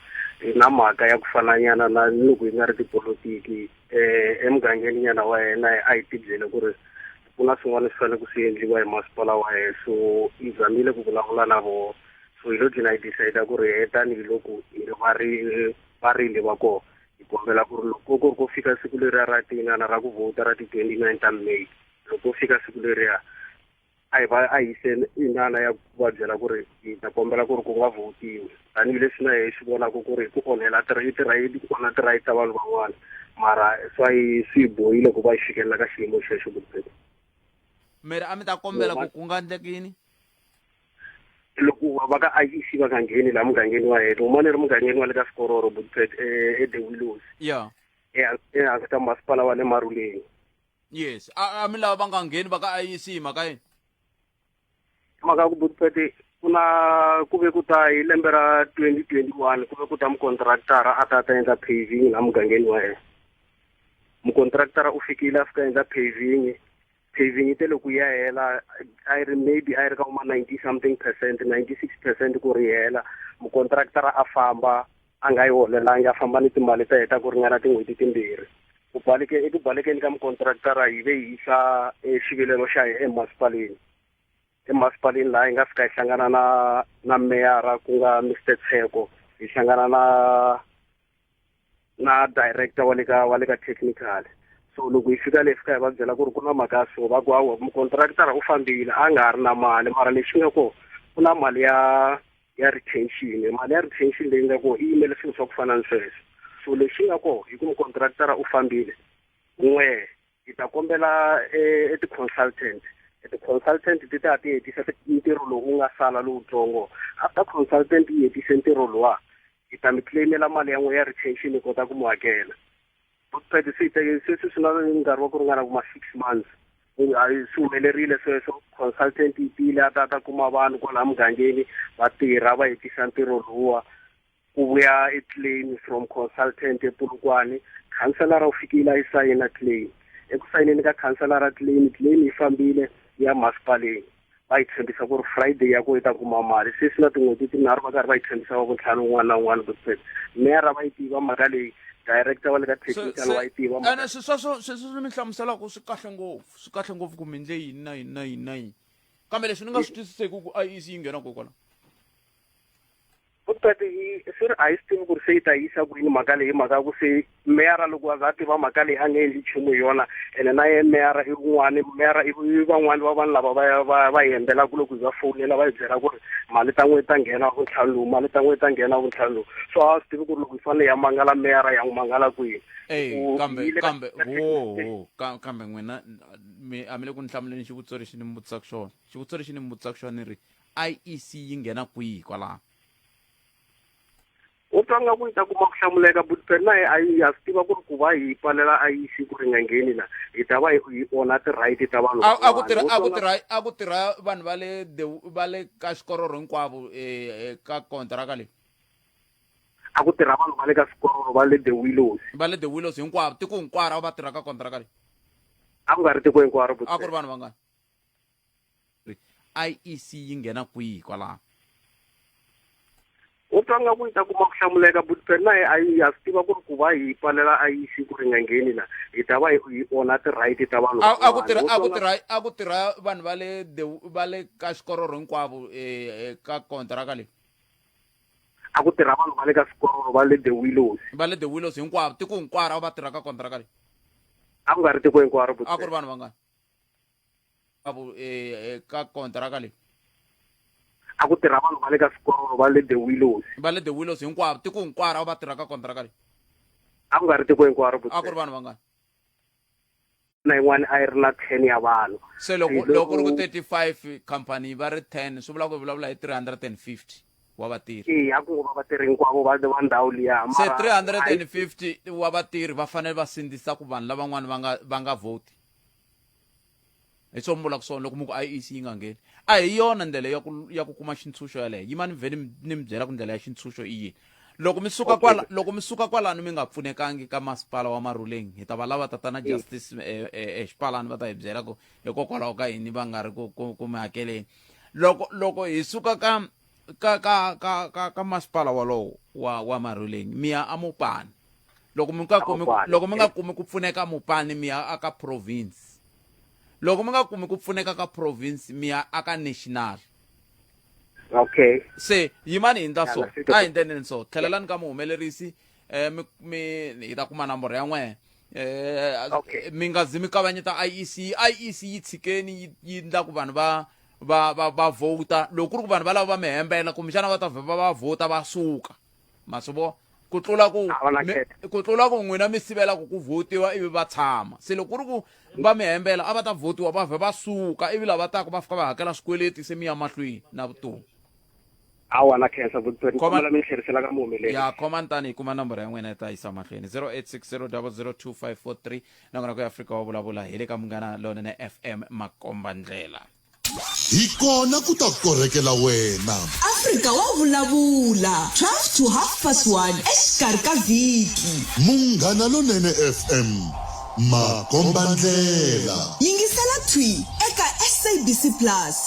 Speaker 5: na mhaka ya ku fananyana na loko yi nga ri tipolotiki emugangeni nyana wa yena a yi tibyele ku ri ku na swin'wana swi fanele ku swi endliwa hi masipala wa yena so yi zamile ku vulavula na vona so hi lo gina yi decide ku ri tanihiloko varili va koho hi kombela ku ri loko ku ri ko fika siku leriya ra tinana ra ku vhota ra ti-29 ta May loko fika siku leriya a yi se inana ya ku va byela ku ri hi ta kombela ku ri ku nga votiwi tanihileswi na hi swi vonaka ku ri ku onhela ona tirayiti ta vanhu van'wana mara swi bohile ku va yi fikelela ka xiyimo xexo ku
Speaker 1: miri a mi ta kombela ku nga endlekini
Speaker 5: loko va ka IEC va nga ngheni laha mugangeni wa hina uma ni ri mugangeni wa le ka Skororo Butpet The Willows ehansi ka masipala wa le Maruleni
Speaker 1: yes a mi lava va nga ngheni va ka IEC mhaka yini
Speaker 5: mhaka ku Butpet ku ve ku ta hi lembe ra 2021 ku ve ku ta mukontraktara a ta endla paving laha mugangeni wa hina mukontraktara u fikile a fika endla paving te loko ya hela maybe a yi ri ka uma 90 something percent 96% ku ri hela mukontraktara a famba a nga yi holelangi a famba ni timali ta heta ku ringana tin'hweti timbirhi eku balekeni ka mukontraktara hi ve hi yisa xivilelo xa hi emasipaleni laha hi nga fika hi hlangana na meyara ku nga Mr Tsheko hi hlangana na director wa le ka technical so loko hi fika le fika hi va byela ku ri ku na mhaka so va ku hawa mukontraktara u fambile a nga ha ri na mali mara lexi nga koho ku na mali ya retention leyi nga koho i yimele swilo swa ku fana ni sweswo so lexi nga koho hi ku mukontraktara u fambile n'we hi ta kombela ti-consultant ti ta ti hetisa ntirho lowu wu nga sala lowutsongo after consultant yi hetise ntirho lowa hi ta mi claimela mali ya n'we ya retention hi kota ku mu hakela sweswi swi na nkarhi wa ku ringana kuma 6 months swi humelerile sweswo consultant yi tile a ta kuma vanhu kwalaha mugangeni va tirha va hetisa ntirho lowuwa ku vuya claim from consultant ePolokwane khanselara u fikile a yi sayina claim eku sayineni ka khanselara claim yi fambile ya masipaleni va yi tshembisa ku ri Friday ya ku yi ta kuma mali se swi na tin'hweti tinharhu va karhi va yi tshembisa va ku ntlhanu un'wana na un'wana Butpet meyara va yi tiva mhaka leyi director wa le ka technical wa yi tiva
Speaker 1: ene sweswo mi hlamuselaka swi kahle ngopfu ku mi ndle yini na yini kambe leswi ni nga swi twisiseki ku IEC yi nghena kokwala
Speaker 5: but sir I still ku se ta isa ku ni makale hi maka ku se mera loko azati va makale angendi chumu yona ene na ye mera hi kun'wani mera i van'wani va vanhu lava va hembela ku loko za fonela va byela ku ri mali ta n'we ta nghena ku ntlhanu mali ta n'we ta nghena ku ntlhanu so a swi tivi ku ri loko i fanele ya mangala mera ya n'wi mangala kwihi
Speaker 1: kambe n'wina a mi le ku ni hlamuleni xivutiso lexi ni mi vutisaka xona xivutiso lexi ni mi vutisaka xona ni ri IEC yi nghena kwihi kwalaho
Speaker 5: u twa nga ku yi ta kuma ku hlamuleka but na hi swi tiva ku ri ku va hi palela IEC ku ri nga ngheni la hi ta va hi onha ti-right ta vanhu
Speaker 1: a ku tirha vanhu va le ka xikororo hinkwavo ka kontraka leyi
Speaker 5: a ku tirha vanhu va le ka swikororo va le the
Speaker 1: willows hinkwavo tiko hinkwaro va tirha ka kontraka leyi
Speaker 5: a ku nga ri tiko hinkwaro
Speaker 1: a ku ri vanhu vangani IEC yi nghena kwihi kwalaho
Speaker 5: u twa nga ku yi ta kuma ku hlamuleka but na hi swi tiva ku ri ku va hi palela IEC ku ri nga ngheni la hi ta va hi onha ti-right ta vanhu
Speaker 1: a ku tirha vanhu va le ka xikororo hinkwavo ka kontraka leyi
Speaker 5: a ku tirha vanhu va le ka swikororo va le the
Speaker 1: willows hinkwavo tiko hinkwaro va tirha ka kontraka leyi
Speaker 5: a ku nga ri tiko hinkwaro
Speaker 1: a ku ri vanhu vangani ka kontraka leyi
Speaker 5: a ku tirha vanhu va le ka swikororo va le the
Speaker 1: willows hinkwavo tiko hinkwaro va tirha ka kontraka leyi
Speaker 5: a ku nga ri tiko hinkwaro
Speaker 1: a ku ri vanhu vangani
Speaker 5: na yin'wana a yi ri na 10 ya vanhu
Speaker 1: se loko ri ku 35 company va ri 10 swi vula ku vulavula hi 350 wa vatirhi
Speaker 5: a ku va vatirhi hinkwavo va ndhawu liya
Speaker 1: se 350 wa vatirhi va fanele va sindzisa ku vanhu lavan'wana va nga voti hi swo mbula ku swona loko muku IEC yi nga ngheni a hi yona ndlela ya ku kuma xintshunxo yaleyo yima ni vhele ni mi byela ku ndlela ya xintshunxo i yini loko mi suka kwalano mi nga pfunekangi ka masipala wa Maruleng hi ta va lava tatana justice exipalani va ta hi byela ku hikokwalaho ka yini va nga ri ku mi hakeleni loko hi suka ka masipala walowo wa Maruleng mi ya amupani loko mi nga kumi ku pfuneka mupani mi ya aka province loko mi nga kumi ku pfuneka ka province mi ya aka national
Speaker 5: okay
Speaker 1: se yimani hi ndla so a hi nteneni so tlhelelani ka muhumelerisi hi ta kuma namboro ya n'wena mi nga zi mi kavanyeta IEC yi tshikeni yi ndla ku vanhu va vota loko ku ri ku vanhu va lava va mi hembela kumbexana va ta va vota va suka ma swi vo ku tlula ku n'wina mi sivela ku votiwa ivi va tshama se loko ku ri ku va mi hembela a va ta votiwa va va suka ivi lava taka va fika va hakela swikweleti se mi ya mahlweni na vutomi
Speaker 5: awa na khensa vutomi kombela mi tlherisela ka muhumeleri
Speaker 1: ya khoma ntani hi kuma namboro ya n'wina yi ta yisa mahlweni 0860002543 nakona ku ya Afrika Wa Vulavula hi le ka Munghana Lonene FM Makombandlela
Speaker 2: hi kona ku ta korhekela wena
Speaker 3: Afrika Wa Vulavula 12 to 1:30 exikarhi ka vhiki
Speaker 2: Munghana Lonene FM Makombandlela
Speaker 3: yingisela thwi eka SABC Plus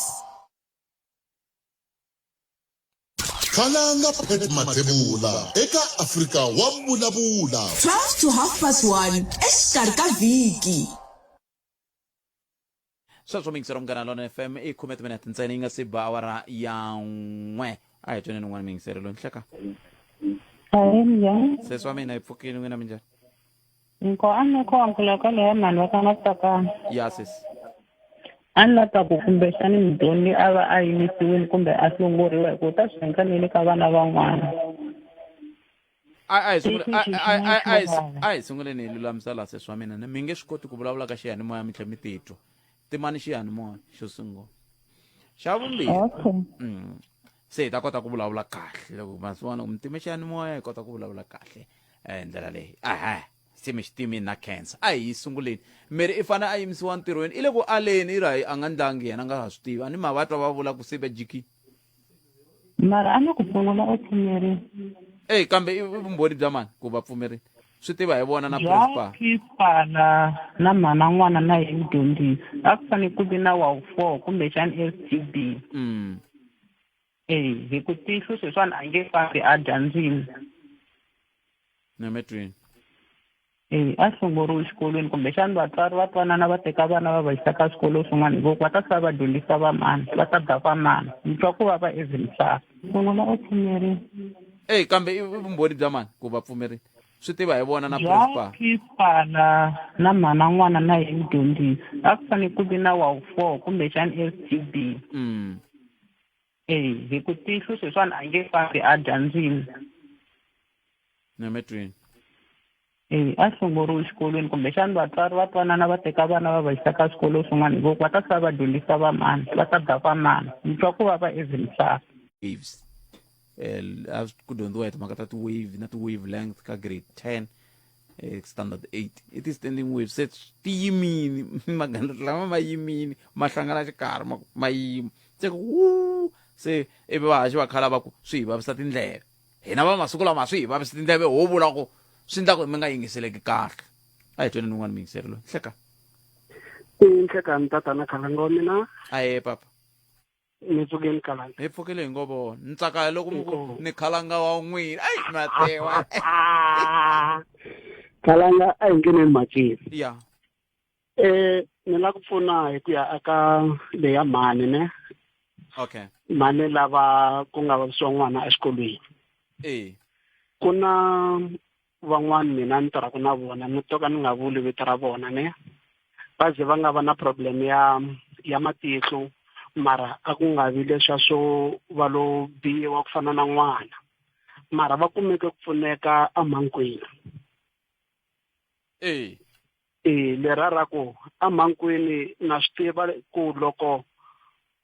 Speaker 2: khalanga Pet Mathebula eka Afrika Wa Vulavula
Speaker 3: 12 to 1:30 exikarhi ka vhiki
Speaker 1: sweswo mingisero Munghana Lonene FM i 10 minute ntsena yi nga se ba awara ya n'we a hi tweneni n'wana mingiseri lo nhleka sesi wa mina hi pfukile n'wina minjhani
Speaker 7: Nko ane ko ankula ka le mani va kana tsakana.
Speaker 1: ya sesi
Speaker 7: A ni lava ku kumbexani mudyondzi a va a yimisiwile kumbe a hlongoriwa hi ku ta swi endla ni le ka vana van'wana.
Speaker 1: a hi sunguleni hi lulamisa laha sesi wa mina mi nge swi koti ku vulavula ka xiyanimoya mi tlhe mi titwa timani xiyanimoya xo sungula xa vumbirhi se hi ta kota ku vulavula kahle loko masiwana mi time xiyanimoya hi kota ku vulavula kahle ndlela leyi se mi xitimini na cancer a hi sunguleni miri i fane a yimisiwa ntirhweni i le ku aleni i rahi a nga ndlangi yena a nga ha swi tivi a ni mavatwa va vula ku se va jiki
Speaker 7: Mara a ni ku pfumela u pfumerile.
Speaker 1: kambe i vumbhoni bya mani ku va pfumerile swi tiva hi vona na principal
Speaker 7: Principal na mana n'wana na hi mudyondzisi a ku fane ku vi na wa 4 kumbe xana SGB. Hi ku tihlo sweswiwani a nge fambi a dyondzini.
Speaker 1: na metrini
Speaker 7: A hlongoriwe xikolweni kumbe xana vatswari va twanana va teka vana va va yisa ka swikolo swin'wana hikuva va ta sala va dyondzisa va mani va ta ba va mani mi twa ku vava as misava sungula u pfumerile.
Speaker 1: kambe i vumbhoni bya mani ku va pfumerile swi tiva hi vona na principal
Speaker 7: principala na mana n'wana na hi mudyondzisi a ku fanele ku vi na wa 4 kumbexani SGB hi ku tihlo sweswiwani a nge fambi a dyondzini
Speaker 1: nemetweni
Speaker 7: a hlongoriwi xikolweni kumbexani vatswari va twanana va teka vana va va yisa ka swikolo swin'wana hikuva va ta sala va dyondzisa va mani va ta da va mani ni twa ku vava as misava
Speaker 1: waves a ku dyondziwa hi timhaka ta ti-wave na ti-wave length ka grade 10 standard 8 i ti-standing wave se ti yimini magana lama ma yimini ma hlangana xikarhi ma yima se ivi vahaxi va khala va ku swi hi vavisa tindleve hina va masiku lama swi hi vavisa tindleve ho vula ku swi endla ku mi nga yingiseleki kahle a hi tweni n'wana miyingiseri loyi hleka
Speaker 8: inhlekani tatana khalanga wa mina
Speaker 1: aye papa
Speaker 8: ni pfukeni khalanga
Speaker 1: hi pfukile hi ngovo ni tsaka loko ni khalanga wa n'wina ai matewa
Speaker 8: khalanga a hi ngeneni makiri
Speaker 1: ya
Speaker 8: ni la ku pfuna hi ku ya aka leya mhani ne
Speaker 1: okay
Speaker 8: mhani lava ku nga vavisiwa n'wana exikolweni ku na van'wani mina ni tirhaka na vona ni toka ni nga vuli vito ra vona ne va ze va nga va na problem ya matihlo mara a ku nga vi leswa swo va lo biwa ku fana na n'wana mara va kumeke ku pfuneka emankwini lera ra ku emankwini na swi tiva ku loko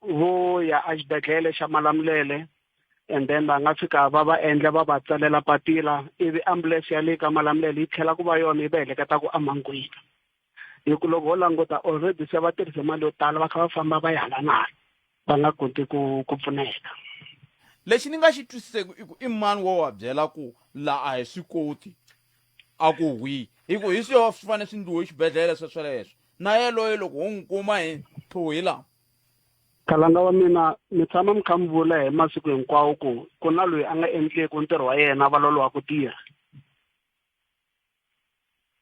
Speaker 8: vo ya exibedhlele xa Malamulele and then va nga fika va endla va va tsalela papila ivi ambulance ya le ka Malamulele yi tlhela ku va yona yi va heleketa ku emankwini hi ku loko ho languta already se va tirhise mali yo tala va kha va famba va yi hala na hala va nga koti ku pfuneka
Speaker 1: lexi ni nga xi twisiseki i ku i mani wo wa byela ku la a hi swi koti a ku hwi hi ku hi swi fanele swi ndliwe xibedhlele sweswo na yeloye loko ho n'wi kuma hi phuhi lama
Speaker 8: khalanga wa mina mi tshama mi kha mi vula hi masiku hinkwawo ku na loyi a nga endleki ntirho wa yena va loloha ku tirha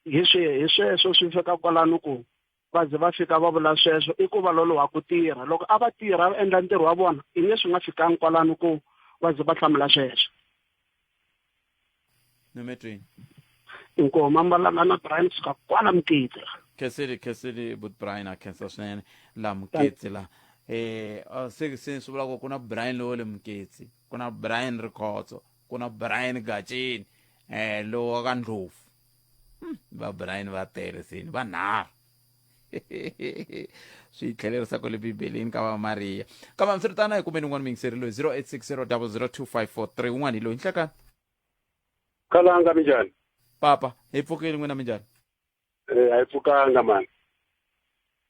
Speaker 8: hi sweswo swi fika kwalano ku va ze va fika va vula sweswo i ku va loloha ku tirha loko a va tirha va endla ntirho wa vona i nge swi nga fikangi kwalano ku va ze va hlamula sweswo
Speaker 1: nemetweni
Speaker 8: inkomo mambalanga na Brian suka kwala Mkitsi
Speaker 1: kheseli but Brian a khensa swinene la Mkitsi la se swi vula ku na Brian lowo le Mkitsi ku na Brian Rikhotso ku na Brian Gacini lowo ka Ndlovu va Brian va tele sini va nharhu swi tlhelerisa ku le bibeleni ka va Maria kambe mi swi ri tana hi kumeni n'wana miyingiseri loyi 0860002543 un'wana hi loyi nhlekani
Speaker 5: khalanga minjhani
Speaker 1: papa hi pfukile n'wina minjhani
Speaker 5: a hi pfukanga mani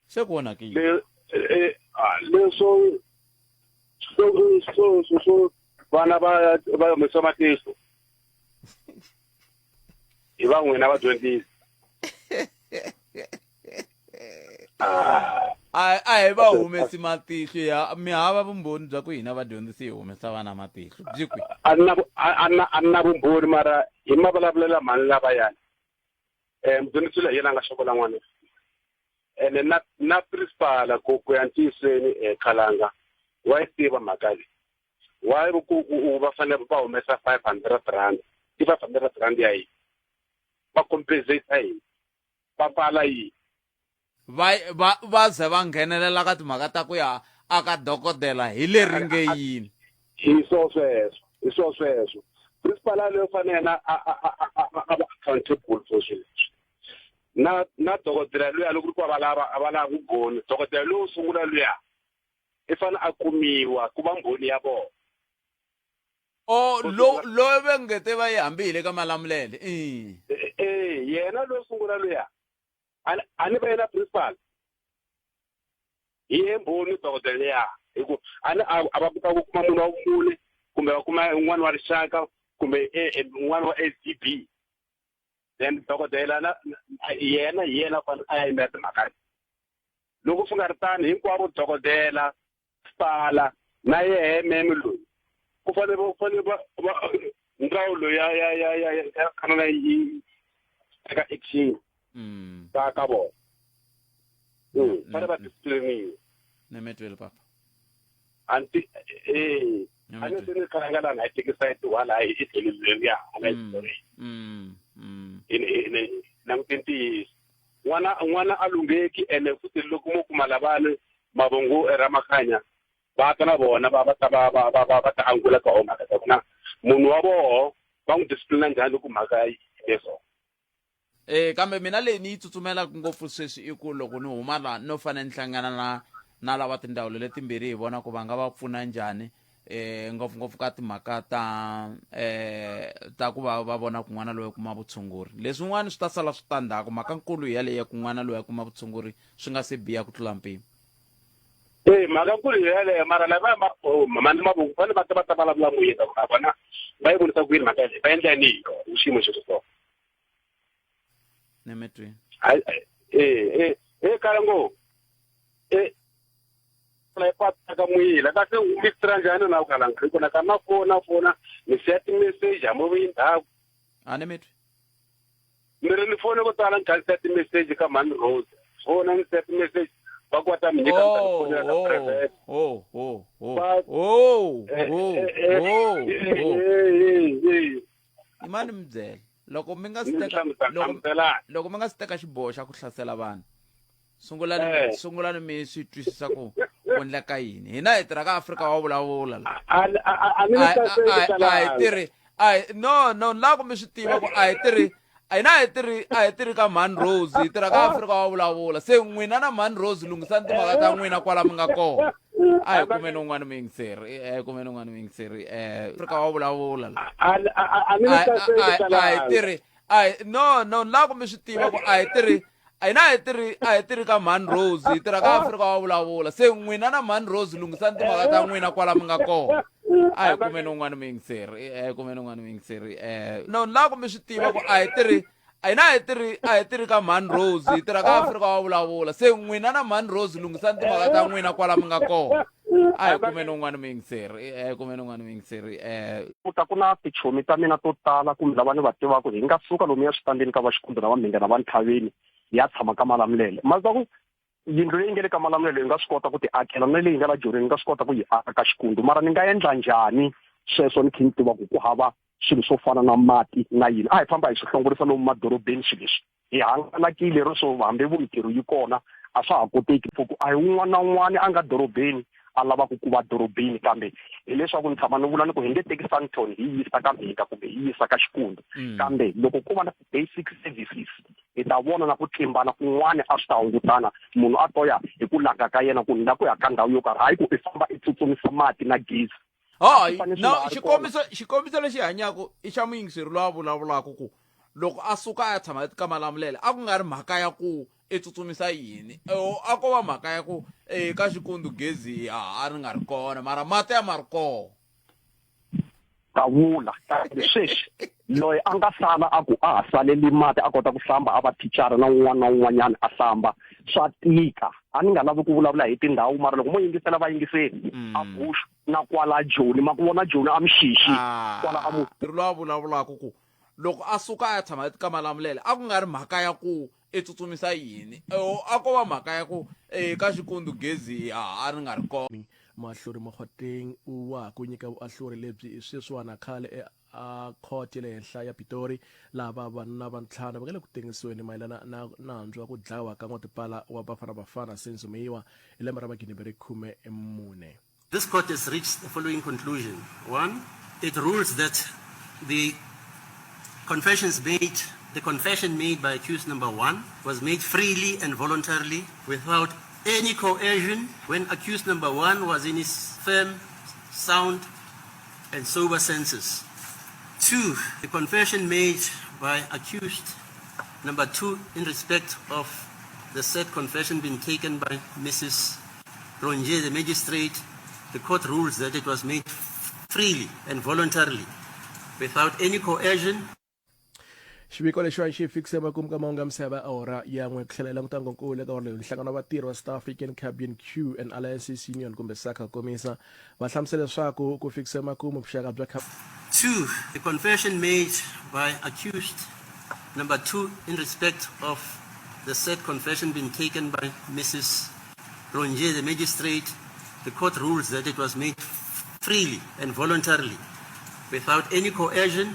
Speaker 1: se ku onhakile
Speaker 5: leswo vana va humesa matihlo hi va n'wina vadyondzisi
Speaker 1: a hi va humesi matihlo ya mi hava vumbhoni bya ku hina vadyondzisi hi humesa vana matihlo byi kwi
Speaker 5: a na vumbhoni mara hi ma vulavulela mhani lavayani mudyondzisi loyi yena a nga xokola n'wana ene na principal ku ya ntisweni khalanga wa yi tiva mhaka leyi wa ku va fanele va humesa 500 rand i 500 rand ya yini va compensate yini va pfala yini
Speaker 1: va ze va nghenelela ka timhaka ta ku ya aka dokodela hi le ringe yini
Speaker 5: hi sweswo principal leyo fanele a accountable for sweswo na dokodela luya loko ku va lava ku goni dokodela lowu sungula luya i fanele a kumiwa ku va mbhoni ya vona
Speaker 1: lo ve ngete va yi hambile ka Malamulele
Speaker 5: yena lowu sungula luya a ni va yena principal hi mbhoni dokodela ya hi ku a va kota ku kuma munhu wa vumune kumbe va kuma un'wana wa rixaka kumbe un'wana wa SGB then dokodela yena fanele a yimela timhaka loko swi nga ri tani hinkwavo dokodela pala na meme loyi ku fanele va ndzawulo ya kanana yi eka action ka vona fanele va discipliniwe
Speaker 1: nemetwele papa
Speaker 5: anti a ni se ni khalangala na tikisa itu wala hi itheleleria ala story in namtinti n'wana alungheki ene futhi loko mo kuma lavana mavongo eramakhanya va ta na vona va ta angula ka oma ka vona munhu wa voho va n'wi discipline njhani ku mhaka yeso
Speaker 1: kambe mina leyi ni yi tsutsumelaka ngopfu sweswi i ku loko ni huma la no fane ni hlangana na lava tindhawu letimbirhi hi vona ku va nga va pfuna njhani ngopfungopfu ka timhaka ta ku va vona ku n'wana loyi kuma vutshunguri leswin'wana swi ta sala swi ta ndzhaku mhaka nkulu yaleyo ku n'wana loyi kuma vutshunguri swi nga se biha ku tlula mpimo
Speaker 5: mhaka nkulu yaleyo mara lava mani mavongo fane va ta vulavula moyeni ku vona va yi vonisa ku yini mhaka yaleyo va endla yini hi xiyimo xexo so
Speaker 1: ni mi twini
Speaker 5: kalango ka mwila kasi mi stranjani na ukalanga riko na kama fona ni set message amo vinda
Speaker 1: ane mitwi
Speaker 5: mire ni fona ko tala kan set message ka man rose fona ni set message bakwata mi ka telefoni ya private
Speaker 1: imani mdzela loko mi nga siteka xiboho xa ku hlasela vanhu sungulani mi swi twisisa ku endla ka yini hina hi tirha ka Afrika Wa Vulavula a hi tirhi no lako mi swi tiva ku a hi tirhi ka Man Rose hi tirha ka Afrika Wa Vulavula se n'wina na Man Rose lungisani timhaka ta n'wina kwala mi nga kona a hi kumeni un'wana muyingiseri Afrika Wa Vulavula a hi tirhi no lako mi swi tiva ku a hi tirhi ka Man Rose hi tirha ka Afrika Wa Vulavula se n'wina na Man Rose lungisani timhaka ta n'wina kwala mi nga kona a hi kumeni un'wana muyingiseri no lako mi swi tiva ku a hi tirhi ka Man Rose hi tirha ka Afrika Wa Vulavula se n'wina na Man Rose lungisani timhaka ta n'wina kwala mi nga kona a hi kumeni un'wana muyingiseri
Speaker 8: ku ta ku na tichomi ta mina to tala kumbe lava ni va tivaka hi nga suka lomu ya switandeni ka va xikundu na va minga na va nthaveni ya tshama ka Malamulele maza ku yindlu leyi nga le ka Malamulele yi nga swi kota ku ti akela na leyi nga la Joni yi nga swi kota ku yi aka ka xikundu mara ni nga endla njhani sweswo ni kha ni tiva ku hava swilo swo fana na mati na yini a hi famba hi swi hlongorisa lomu madorobeni swilo leswi hi hangalakile ro so hambi vumitirho yi kona a swa ha koteki ku a hi wun'wana na wun'wana a nga dorobeni a lavaka ku va dorobeni kambe hileswaku ni tshama ni vula ni ku hi nge teki Sandton hi yisa ka Mhika kumbe hi yisa ka xikundu kambe loko ku va na basic services hi ta vona na ku tlimbana kun'wana a swi ta hungutana munhu a toya hi ku langa ka yena ku ni la ku ya ka ndhawu yo karhi hayi ku i famba i tsutsumisa mati na gezi
Speaker 1: xikombiso lexi hanyaka i xa muyingiseri loyi a vulavulaka ku loko a suka a ya tshama ka Malamulele a ku nga ri mhaka ya ku i tsutsumisa yini a ko va mhaka ya ku ka xikundu gezi a ri nga ri kona mara mati a ma ri kona
Speaker 8: ta vula sweswi loyi a nga sala a ku a ha saleli mati a kota ku hlamba a va thicara na un'wana na un'wanyana a hlamba swa tika a ni nga lavi ku vulavula hi tindhawu mara loko mo yingisela vayingiseri a Bush na kwala Joni ma ku vona Joni a mixixi kwala a
Speaker 1: tirhi loyi a vulavulaka ku loko a suka a ya tshama ka Malamulele a ku nga ri mhaka ya ku i tsutsumisa yini a ko va mhaka ya ku ka xikundu gezi a ri nga ri kona
Speaker 9: mahlori makgoteng wa ku nyika vuahlori lebyi sweswiwana khale a court ya le henhla ya Pitori lava vanna va ntlhanu va nga le ku tengisiweni mayelana na nandzu wa ku dlawa ka n'watipala wa Bafana Bafana Senzumiwa hi lembe ra 2014.
Speaker 10: This court has reached the following conclusion. 1, it rules that the confession made by accused number 1 was made freely and voluntarily without any coercion when accused number 1 was in his firm, sound, and sober senses. 2, the confession made by accused number 2 in respect of the said confession being taken by Mrs. Ronje, the magistrate, the court rules that it was made freely and voluntarily without any coercion.
Speaker 9: xiviko lexiwani xi fikise makumu ka mahungu ya misava awara yan'we ku tlhelela nkutangonkulu eka wale nhlangano wa vatirhi wa South African Caribbean Q and Alliances Union kumbe SACA komisa va hlamusele leswaku ku fikise makumu vuxaka bya
Speaker 10: 2, the confession made by accused number 2 in respect of the said confession being taken by Mrs. Ronje, the magistrate, the court rules that it was made freely and voluntarily without any coercion.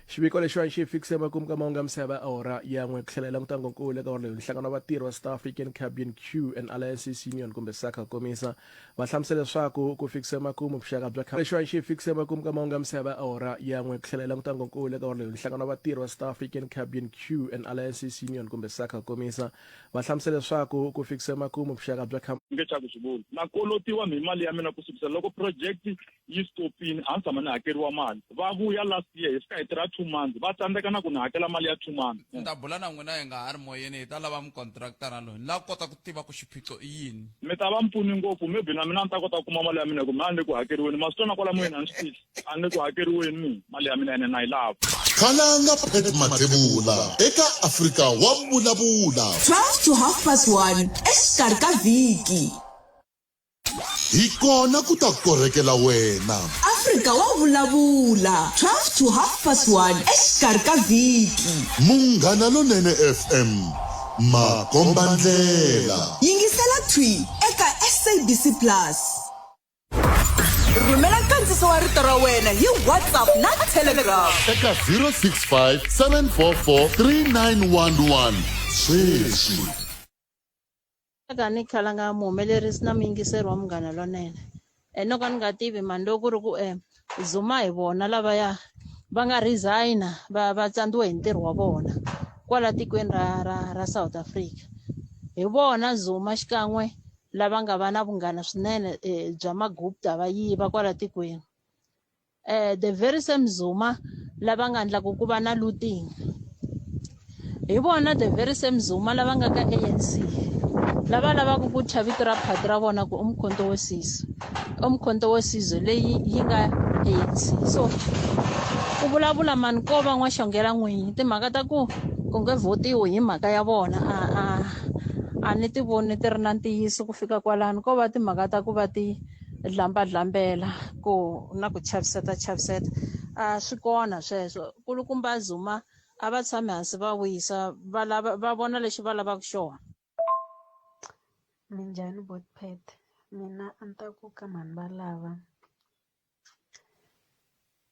Speaker 9: xiviko lexiwani xi fikise makumu ka mahungu ya misava ya awara yan'we ku tlhelela ntangokulu eka warleyo nhlangano wa vatirhi wa South African Caribbean Q and Alliances Union kumbe SACA komisa va hlamusela leswaku ku fikise makumu vuxaka bya lexiwani xi fikise makumu ka mahungu ya misava ya awara yan'we ku tlhelela ntangokulu eka warleyo nhlangano wa vatirhi wa South African Caribbean Q and Alliances Union kumbe SACA komisa va hlamusela leswaku ku fikise makumu vuxaka bya
Speaker 11: nge cha ku swivula na kolotiwa mali ya mina ku sukisa loko project yi stopini a ni tshama ni hakeriwa mali va vuya last year hi fika hi tirha 2 months va tsandzeka na ku ni hakela mali ya 2 months.
Speaker 12: Ni ta bula na n'wina hi nga ha ri moyeni hi ta lava mukontraktara loyi ni lava ku kota ku tiva ku xiphiqo i yini.
Speaker 11: Mi ta va mpfuni ngopfu maybe na mina ni ta kota ku kuma mali ya mina kumbe a ni le ku hakeriweni masitona kwala moyeni a ni swi tivi a ni le ku hakeriweni mina mali ya mina ene na yi lava.
Speaker 2: khalanga Pet Mathebula eka Afrika Wa Vulavula
Speaker 3: 12 to 1:30 exikarhi ka vhiki.
Speaker 2: hi kona ku ta korekela wena.
Speaker 3: Afrika Wa Vulavula 12 to 1:30 exikarhi ka vhiki.
Speaker 2: Munghana Lonene FM makombandlela.
Speaker 3: Yingisela thwi eka SABC Plus. Rhumela nkandziso wa rito ra wena hi WhatsApp na Telegram
Speaker 2: eka 065 744 3911 sweswi.
Speaker 13: Eka ni khalanga muhumelerisi na muyingiseri wa Munghana Lonene. No ka ni nga tivi mani loko ku ri ku Zuma hi vona lavaya va nga resigna va tsandziwe hi ntirho wa vona kwala tikweni ra South Africa. Hi vona Zuma xikan'we lava nga va na vunghana swinene bya magupta va yiva kwala tikweni. The very same Zuma lava nga endla ku va na looting. Hi vona the very same Zuma lava nga ka ANC lava lavaka ku thya vito ra phati ra vona ku umkhonto wo sizwe leyi yi nga ANC. So ku vulavula mani ko va n'waxongela n'winyi timhaka ta ku nge votiwi hi mhaka ya vona a ni ti voni ti ri na ntiyiso ku fika kwalano ko va timhaka ta ku va ti dlambela ku na ku chaviseta swi kona sweswo. Kulukumba Zuma a va tshame hansi va wisa va vona lexi va lavaka xona.
Speaker 14: Minjhani Botpet, mina a ni ta ku ka mani valava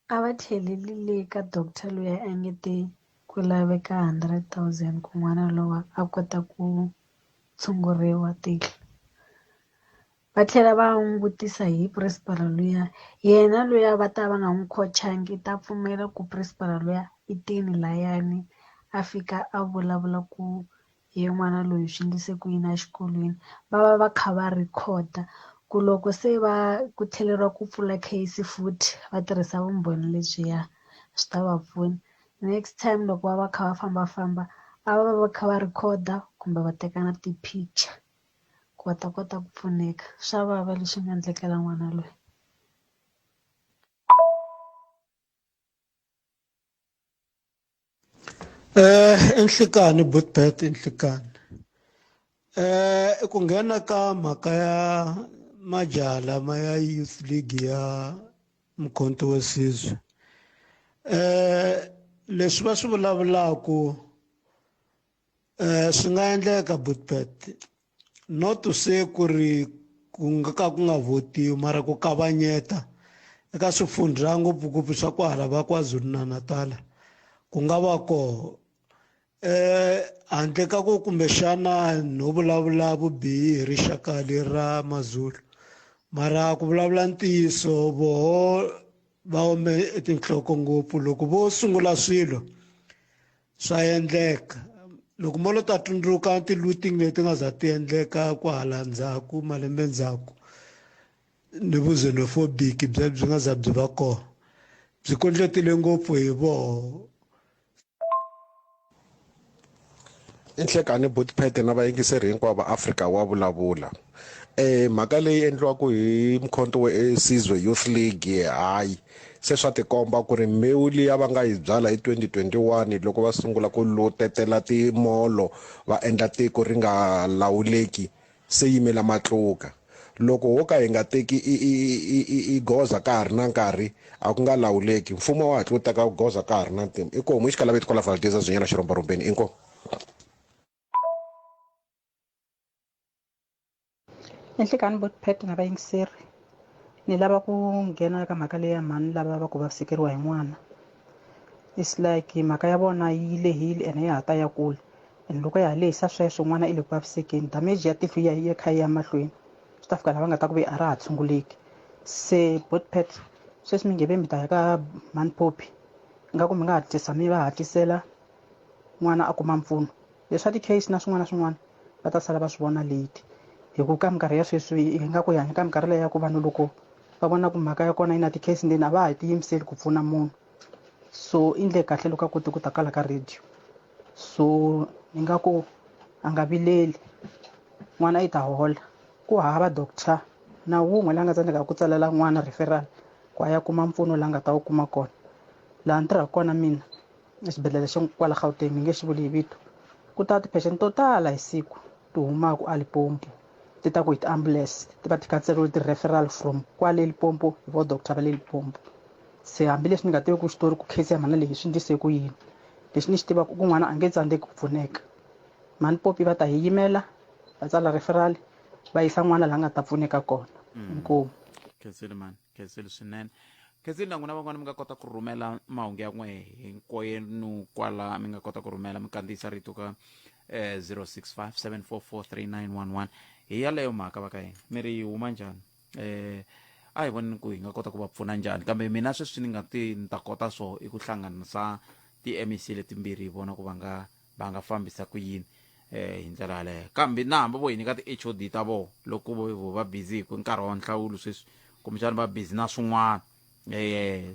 Speaker 14: a va tlhelelile ka doctor loyi a nge te ku laveka 100,000 ku n'wana lowa a kota ku tshunguriwa tihlo. Va tlhela va vutisa hi principal luya yena luya va ta va nga n'wi khochangi ta pfumela ku principal luya i tini layani a fika a vulavula ku hi n'wana loyi swi endlise ku yini exikolweni. Va kha va rhikhoda ku loko se va ku tlheleriwa ku pfula case futhi va tirhisa vumbhoni lebyiya swi ta va pfuna. Next time loko va kha va fambafamba a va kha va rhikhoda kumbe va teka na ti-picture ku va ta kota ku pfuneka. Swa vava leswi nga endlekela n'wana loyi.
Speaker 15: Enhlikani Botpet enhlikani. Ku nghena ka mhaka ya majala ma ya Youth League ya Mkhonto wa Sizwe. Leswi va swi vulavulaku swi nga endleka Botpet. Not to say ku ri ku nga votiwi mara ku kavanyeta eka swifundza ngopfungopfu swa ku hala va KwaZulu-Natal ku nga va koho. Handle ka ku kumbexana no vulavula vubihi hi rixaka ra Mazulu mara ku vulavula ntiyiso voho va home etinhloko ngopfu loko vo sungula swilo swa endleka. Loko mo lo ta tsundzuka ti-looting leti nga za ti endleka ku hala ndzhaku malembe ndzhaku ni vu-xenophobic byi nga za byi va kona byi kondletile ngopfu hi voho.
Speaker 16: Enhlekani Botpet na vayingiseri hinkwavo va Afrika Wa Vulavula. Mhaka leyi endliwaka hi Mkhonto wa Sizwe Youth League hayi se swa tikomba ku ri mbewu liya va nga yi byala hi 2021 loko va sungula ku lotetela timolo va endla tiko ri nga lawuleki se yimela matluka. Loko ho ka hi nga teki i goza ka ha ri na nkarhi a ku nga lawuleki. Mfumo wa hatla wu teka goza ka ha ri na ntima. Inkomu i xikalaveti kwala Valdeza Zwinyana xirombarobeni inkomu.
Speaker 17: Enhlekani Botpet na vayingiseri
Speaker 7: ni lava ku nghena eka mhaka leyi ya mhani lava va ku vavisekeriwa hi n'wana. It's like mhaka ya vona yi lehile ene ya ha ta ya kule, and loko ya ha lehisa sweswo n'wana i le ku vavisekeni, damage ya tihlo yi kha yi ya mahlweni, swi ta fika lava nga ta ku ve a ra ha tshunguleki. Se botpet sweswi mi nge ve mi ta ya ka mhani Poppy, ingaku mi nga hatlisa mi va hatlisela n'wana a kuma mpfuno. Leswa ti-case na swin'wana na swin'wana va ta sala va swi vona late, hikuva ka minkarhi ya sweswi ingaku hi hanya ka minkarhi leyi ya ku vanhu loko va vona ku mhaka ya kona yi na ti-case ndeni a va ha tiyimiseli ku pfuna munhu. So i ndle kahle loko a koti ku ta kala ka radio. So ni nga ku a nga vileli, n'wana i ta hola. Ku hava doctor na wun'we la nga tsandzeka ku tsalela n'wana referral ku a ya kuma mpfuno la nga ta wu kuma kona. Laha ni tirhaka kona mina exibedhlele xa kwala Gauteng, ni nge xi vuli hi vito, ku ta ti-patient to tala hi siku ti humaka a Limpopo ti ta ku hi ti-ambulance ti va ti katseriwe ti-referral from kwale Limpopo hi vo doctor va le Limpopo. Se hambileswi ni nga tivi ku xitori ku case ya mhana leyi swi ndlise ku yini, lexi ni xi tivaka ku n'wana a nge tsandzeki ku pfuneka. Mhani Poppy va ta hi yimela va tsala referral va yisa n'wana laha nga ta pfuneka kona. Inkomu.
Speaker 1: Khensile mani, khensile swinene. Khensile na n'wina van'wana mi nga kota ku rhumela mahungu ya n'we hinkwenu kwala mi nga kota ku rhumela mi kandziyisa rito ka 065 744 3911 hi yaleyo mhaka va ka hina mi ri yi huma njhani. A hi voneni ku hi nga kota ku va pfuna njhani, kambe mina sweswi ni nga ni ta kota so i ku hlanganisa ti-MEC letimbirhi hi vona ku va nga fambisa ku yini hi ndlela yaleyo. Kambe na hambi vo hi nyika ti-HOD ta vo loko vo va busy hi nkarhi wa nhlawulo sweswi kumbexana va busy na swin'wana,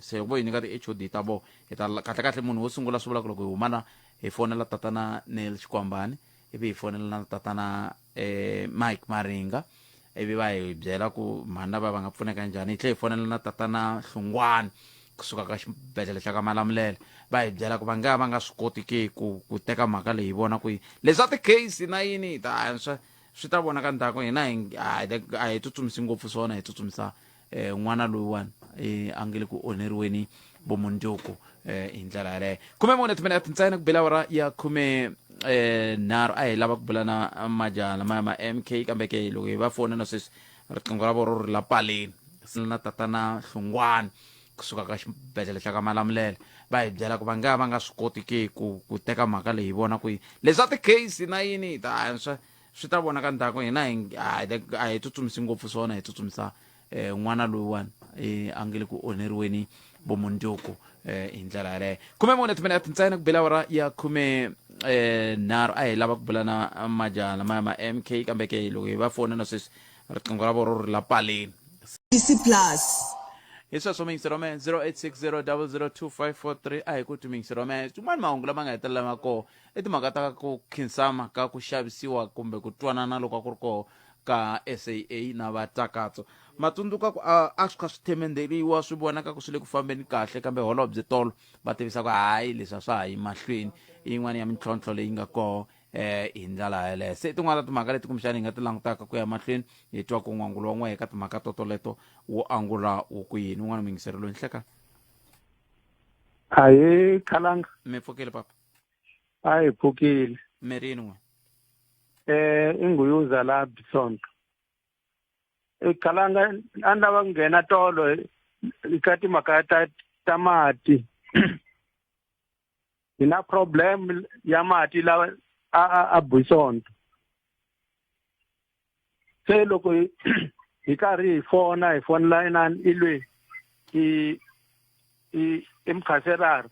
Speaker 1: se vo hi nyika ti-HOD ta vo hi ta kahlekahle munhu wo sungula swi vula ku loko hi humana hi fonela tatana Nel Xikwambani, ivi hi fonela na tatana Mike Maringa, ivi va hi byela ku mhani va nga pfuneka njhani. Hi tlhela hi fonela na tatana Hlungwane kusuka ka xibedhlele xa ka Malamulele, va hi byela ku va nga swi koti ke ku teka mhaka leyi hi vona ku leswa ti-case na yini swi ta vona ka ndzhaku. Hina a hi tsutsumisi ngopfu swona, hi tsutsumisa n'wana loyiwani a nge le ku onheriweni vumundzuku hi ndlela yaleyo. 14 timinete ntsena ku bela awara ya 13 a hi lava ku bula na majaha lamaya ma MK, kambe ke loko hi va fonela sweswi riqingho ra vona ri la paleni. Na tatana Hlungwane kusuka ka xibedhlele xa ka Malamulele, va hi byela ku va nga swi koti ke ku teka mhaka leyi hi vona ku leswa ti-case na yini swi ta vona ka ndzhaku. Hina a hi tsutsumisi ngopfu swona, hi tsutsumisa n'wana loyiwani a nge le ku onheriweni vumundzuku hi ndlela yaleyo. 14 timinete ntsena ku bela awara ya 13 a hi lava ku bula na majaha lamaya ma MK, kambe ke loko hi va fonela sweswi riqingho ra vona ri la paleni.
Speaker 3: Plus
Speaker 1: hi sweswo mingisero me 0860 002543 a hi ku timingisero me swin'wana mahungu lama nga hetelela ma koho i timhaka ta ku khinsama ka ku xavisiwa kumbe ku twanana loko a ku ri koho ka SAA na vatsakatso. Matsundzuka ku a swi kha swi themendeliwa swi vonaka ku swi le ku fambeni kahle, kambe holobye tolo va tivisa ku hayi leswi swa ha yi mahlweni i yin'wana ya mintlhontlho leyi nga koho hi ndlela yaleyo. Se tin'wana ta timhaka leti kumbexana hi nga ti langutaka ku ya mahlweni hi twa ku n'wangulo wa n'we eka timhaka totoleto wo angula wo ku yini. Un'wana mingiseri loyi nhleka
Speaker 8: Hayi Khalanga.
Speaker 1: mi pfukile papa?
Speaker 8: Hayi pfukile.
Speaker 1: mi rini n'we?
Speaker 8: Inguyuza la Bisonto. Khalanga a ni lava ku nghena tolo eka timhaka ta mati. Hi na problem ya mati lawa a Bisonto. Se loko hi karhi hi fonela inani ilwe i emkhaserari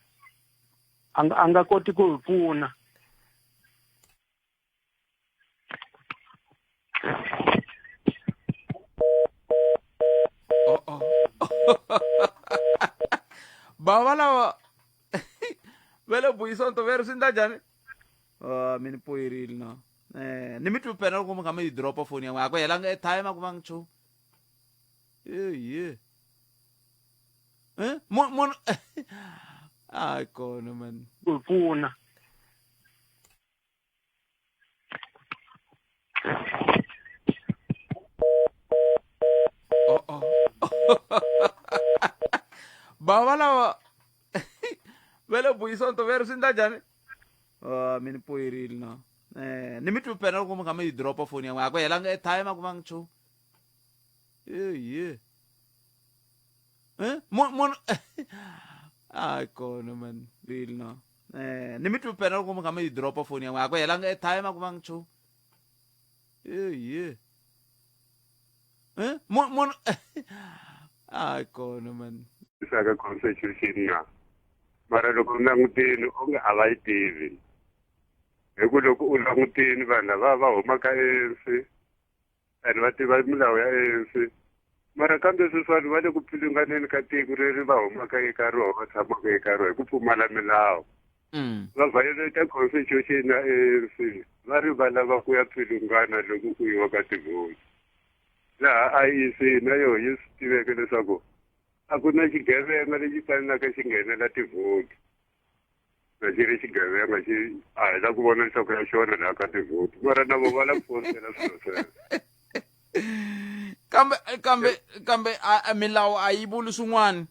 Speaker 8: a nga koti ku hi pfuna.
Speaker 1: Bava lava va le Bisonto veri swi ndla njhani? Mi ni poyerile na ni mi tlupena loko mi kha mi yi dropa foni ya n'we a ku helanga airtime a ku va ngi nchumu. Munhu a kona man
Speaker 8: ku pfuna.
Speaker 1: Bava lava va le Bisonto veri swi ndla njhani? Mi ni poyerile na ni mi tlupena loko mi kha mi yi dropa foni ya n'we a ku helanga airtime a ku va ngi nchumu. Mon ay kona man real no nimi tu pena ko mga may drop phone yang ako yalang time ako mang chu mon ay kona man
Speaker 5: Saka constitution na mara loko langutini u nga a va yi tivi hi ku loko u langutini vanhu lava va humaka ANC and va tiva milawu ya ANC mara kambe sweswiwani va le ku pfilunganeni ka tiko leri va humaka eka rona va tshamaka eka rona hi ku pfumala milawu va violate constitution ya ANC va ri va lava ku ya pfilungana loko ku yiwa ka tivhoti laha IEC na yoho yi swi tiveke leswaku a ku na xigevenga lexi fanelaka xi nghenela tivhoti na xi ri xigevenga xi a hi la ku vona nhloko ya xona laha ka tivhoti mara na vo va la ku fositela swilo sweswo
Speaker 1: kambe a milawu a yi vuli swin'wana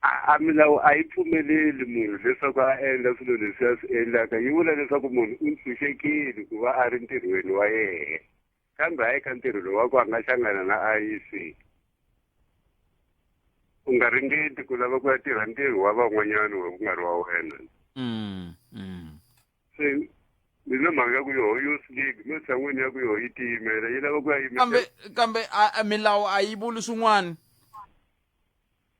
Speaker 5: a milawu a yi pfumeleli munhu leswaku a endla swilo leswi a swi endlaka yi vula leswaku munhu u ntshunxekile ku va a ri ntirhweni wa yena kambe hayi ka ntirho lowu wa ku a nga hlangana na IEC u nga ringeti ku lava ku ya tirha ntirho wa van'wanyana wa ku nga ri wa wena se ni na mhaka ya ku yoho youth league matshan'wini ya ku yoho yi tiyimela yi lava ku ya yimela
Speaker 1: kambe a milawu a yi vuli swin'wana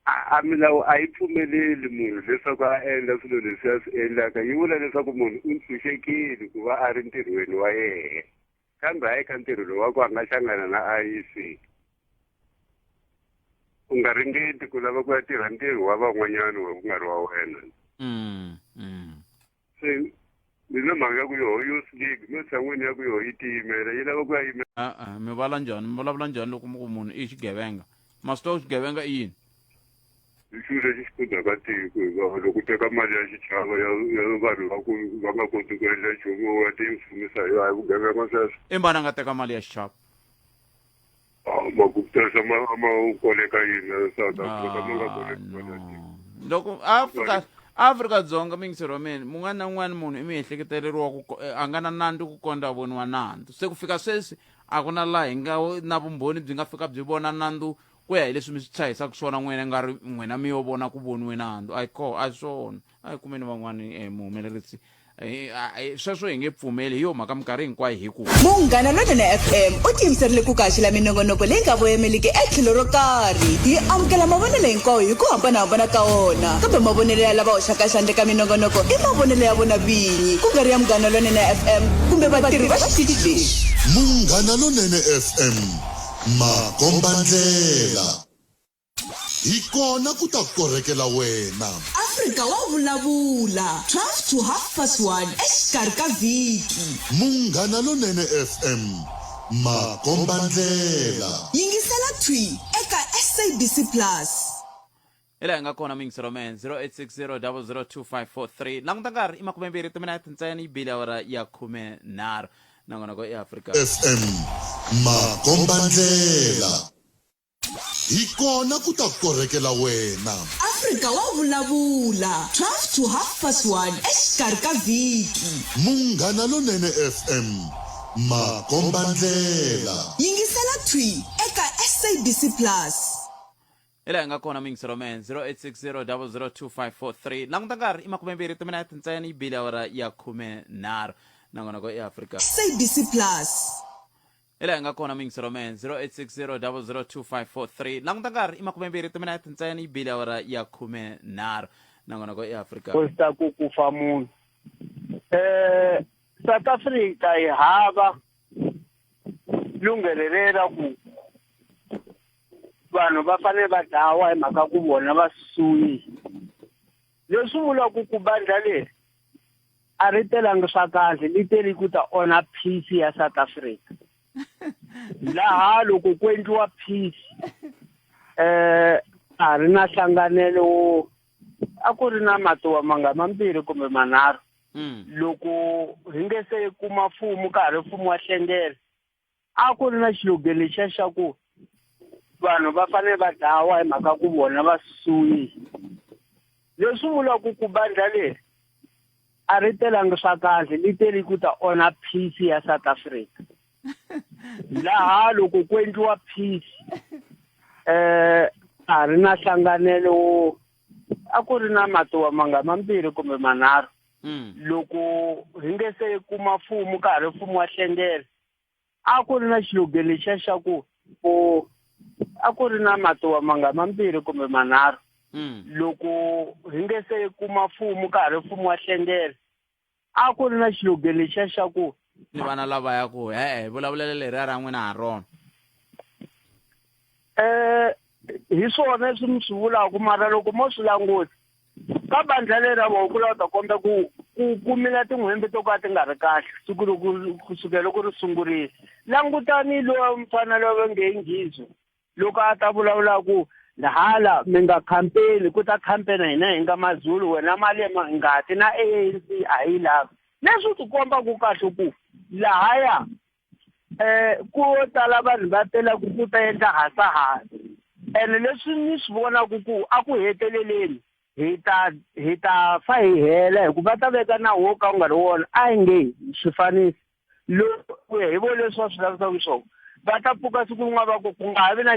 Speaker 5: a milawu a yi pfumeleli munhu leswaku a endla swilo leswi a swi endlaka yi vula leswaku munhu u ntshunxekile ku va a ri ntirhweni wa yena kambe hayi ka ntirho lowu wa ku a nga hlangana na IEC u nga ringeti ku lava ku ya tirha ntirho wa van'wanyana wa ku nga ri wa wena se ni na mhaka ya ku yoho youth league matshan'wini ya ku yoho yi tiyimela yi lava ku ya yimela
Speaker 1: mi vulavula njhani loko ku munhu i xigevenga masito xigevenga i yini
Speaker 5: i xilo lexi xi khudzaka tiko hikuva loko u teka mali ya xichava ya vanhu va nga koti ku endla nchumu wa tiyimfumisa hi hayi vugevenga sweswo
Speaker 1: i mbana nga teka mali ya xichava
Speaker 5: makupitasa ma koleka yini South Africa ma nga koleka
Speaker 1: loko Afrika-Dzonga mingiseri wa mina mun'wana na un'wana munhu i miehleketeleriwa a nga na nandzu ku kondza voniwa nandzu se ku fika sweswi a ku na laha hi nga na vumbhoni byi nga fika byi vona nandzu ku ya hi leswi mi swi chahisaka swona n'wina nga ri n'wina mi yo vona ku voniwe nandzu a swona a hi kumeni van'wani muhumelerisi sweswo hi nge pfumeli hi yo mhaka minkarhi hinkwayo hi ku
Speaker 3: Munghana Lonene FM u tiyimiserile ku kaxila minongonoko leyi nga voyameliki etlhelo ro karhi hi amukela mavonelo hinkwawo hi ku hambanahambana ka wona kambe mavonelo ya lava hoxaka xandla ka minongonoko i mavonelo ya vona vinyi ku nga ri ya Munghana Lonene FM kumbe vatirhi va xitichi lexi
Speaker 2: Munghana Lonene FM makombandlela hi kona ku ta korrekela wena
Speaker 3: Afrika Wa Vulavula 12 to 1:30 exikarhi ka vhiki
Speaker 2: Munghana Lonene FM makombandlela
Speaker 3: yingisela thwi eka SABC Plus
Speaker 1: ila hi nga kona mingisero man 0860002543 languta nkarhi i 20 timinete ntsena yi bile awara ya 13 nongonoko i Afrika
Speaker 2: FM makombandlela hi kona ku ta korrekela wena
Speaker 3: Afrika Wa Vulavula 12 to 1:30 exikarhi ka vhiki
Speaker 2: Munghana Lonene FM makombandlela
Speaker 3: yingisela thwi eka SABC Plus
Speaker 1: ila hi nga kona mingisero man 0860002543 languta nkarhi i 20 timinete ntsena yi bile awara ya 13 nongonoko i Afrika
Speaker 3: SABC Plus
Speaker 1: ila hi nga kona mingisero man 0860002543 languta nkarhi i 20 timinete ntsena yi bile awara ya 13 nongonoko i Afrika
Speaker 8: kosta ku kufa munhu South Africa hi hava lunghelerera ku vanhu va fanele va dlawa hi mhaka ku vona va suyi leswi vulaka ku bandla leri a ri telanga swa kahle li teli ku ta onha peace ya South Africa laha loko ku endliwa peace a ri na hlanganelo a ku ri na matuwa mambirhi kumbe manharhu loko hi nge se kuma mfumo ka ha ri mfumo wa hlengela a ku ri na xilogelo lexiya xa ku vanhu va fanele va dlawa hi mhaka ku vona va suyi leswi vulaka ku bandla leri a ri telanga swa kahle li teli ku ta onha peace ya South Africa laha loko ku endliwa peace a a ri na hlanganelo a ku ri na matuwa mambirhi kumbe manharhu loko hi nge se kuma mfumo ka ha ri mfumo wa hlengele a ku ri na xiluge lexiya xa ku a ku ri na matuwa mambirhi kumbe manharhu loko hi nge se kuma mfumo ka ha ri mfumo wa hlengele a ku ri na xiluge lexiya xa ku
Speaker 1: ni vana lavaya ku vulavulele leri ra n'wina ha rona
Speaker 8: hi swona leswi mi swi vulaka mara loko mo swi languti ka bandla leri ra voho ku lava ta komba ku kumila tin'hwembe to ka ti nga ri kahle siku kusukela loko ri sungurile langutani lowa mfanelo va nge nghizo loko a ta vulavula ku hala mi nga campaign ku ta campaign hina hi nga mazulu wena mali ngati na ANC a yi lavi leswi ti komba ku kahle ku lahaya ku tala vanhu va tela ku ta endla hasahasa ene leswi ni swi vonaku ku a ku heteleleni hi ta fa hi hela hikuva ta veka nawu wo ka wu nga ri wona a hi nge xifaniso loko hi vo leswi va swi lavisaka swona va ta pfuka siku rin'wana va ku ku nga ha vi na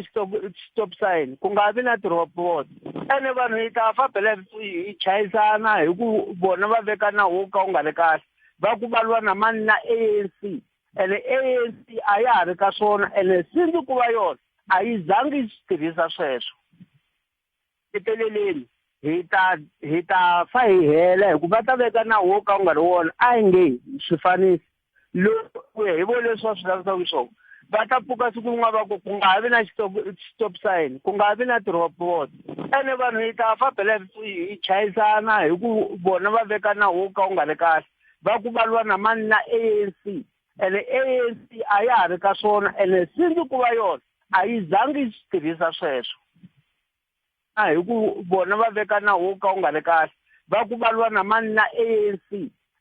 Speaker 8: stop sign ku nga ha vi na ti-robot ene vanhu hi ta fa bele hi chayisana hi ku vona va veka nawu wo ka wu nga ri kahle va ku valiwa na mani na ANC ene ANC a ya ha ri ka swona ene sinzi ku va yona a yi zangi yi swi tirhisa sweswo heteleleni hi ta fa hi hela hikuva va ta veka nawu wo ka wu nga ri wona a hi nge xifaniso loko hi vo leswi va swi lavisaka swona va ta pfuka siku rin'wana va ku ku nga ha vi na stop sign ku nga ha vi na ti-robot ene vanhu hi ta fa bele hi chayisana hi ku vona va veka nawu wo ka wu nga ri kahle va ku valiwa na mani na ANC ene ANC a ya ha ri ka swona ene sinzi ku va yona a yi zangi yi swi tirhisa sweswo hi ku vona va veka nawu wo ka wu nga ri kahle va ku valiwa na mani na ANC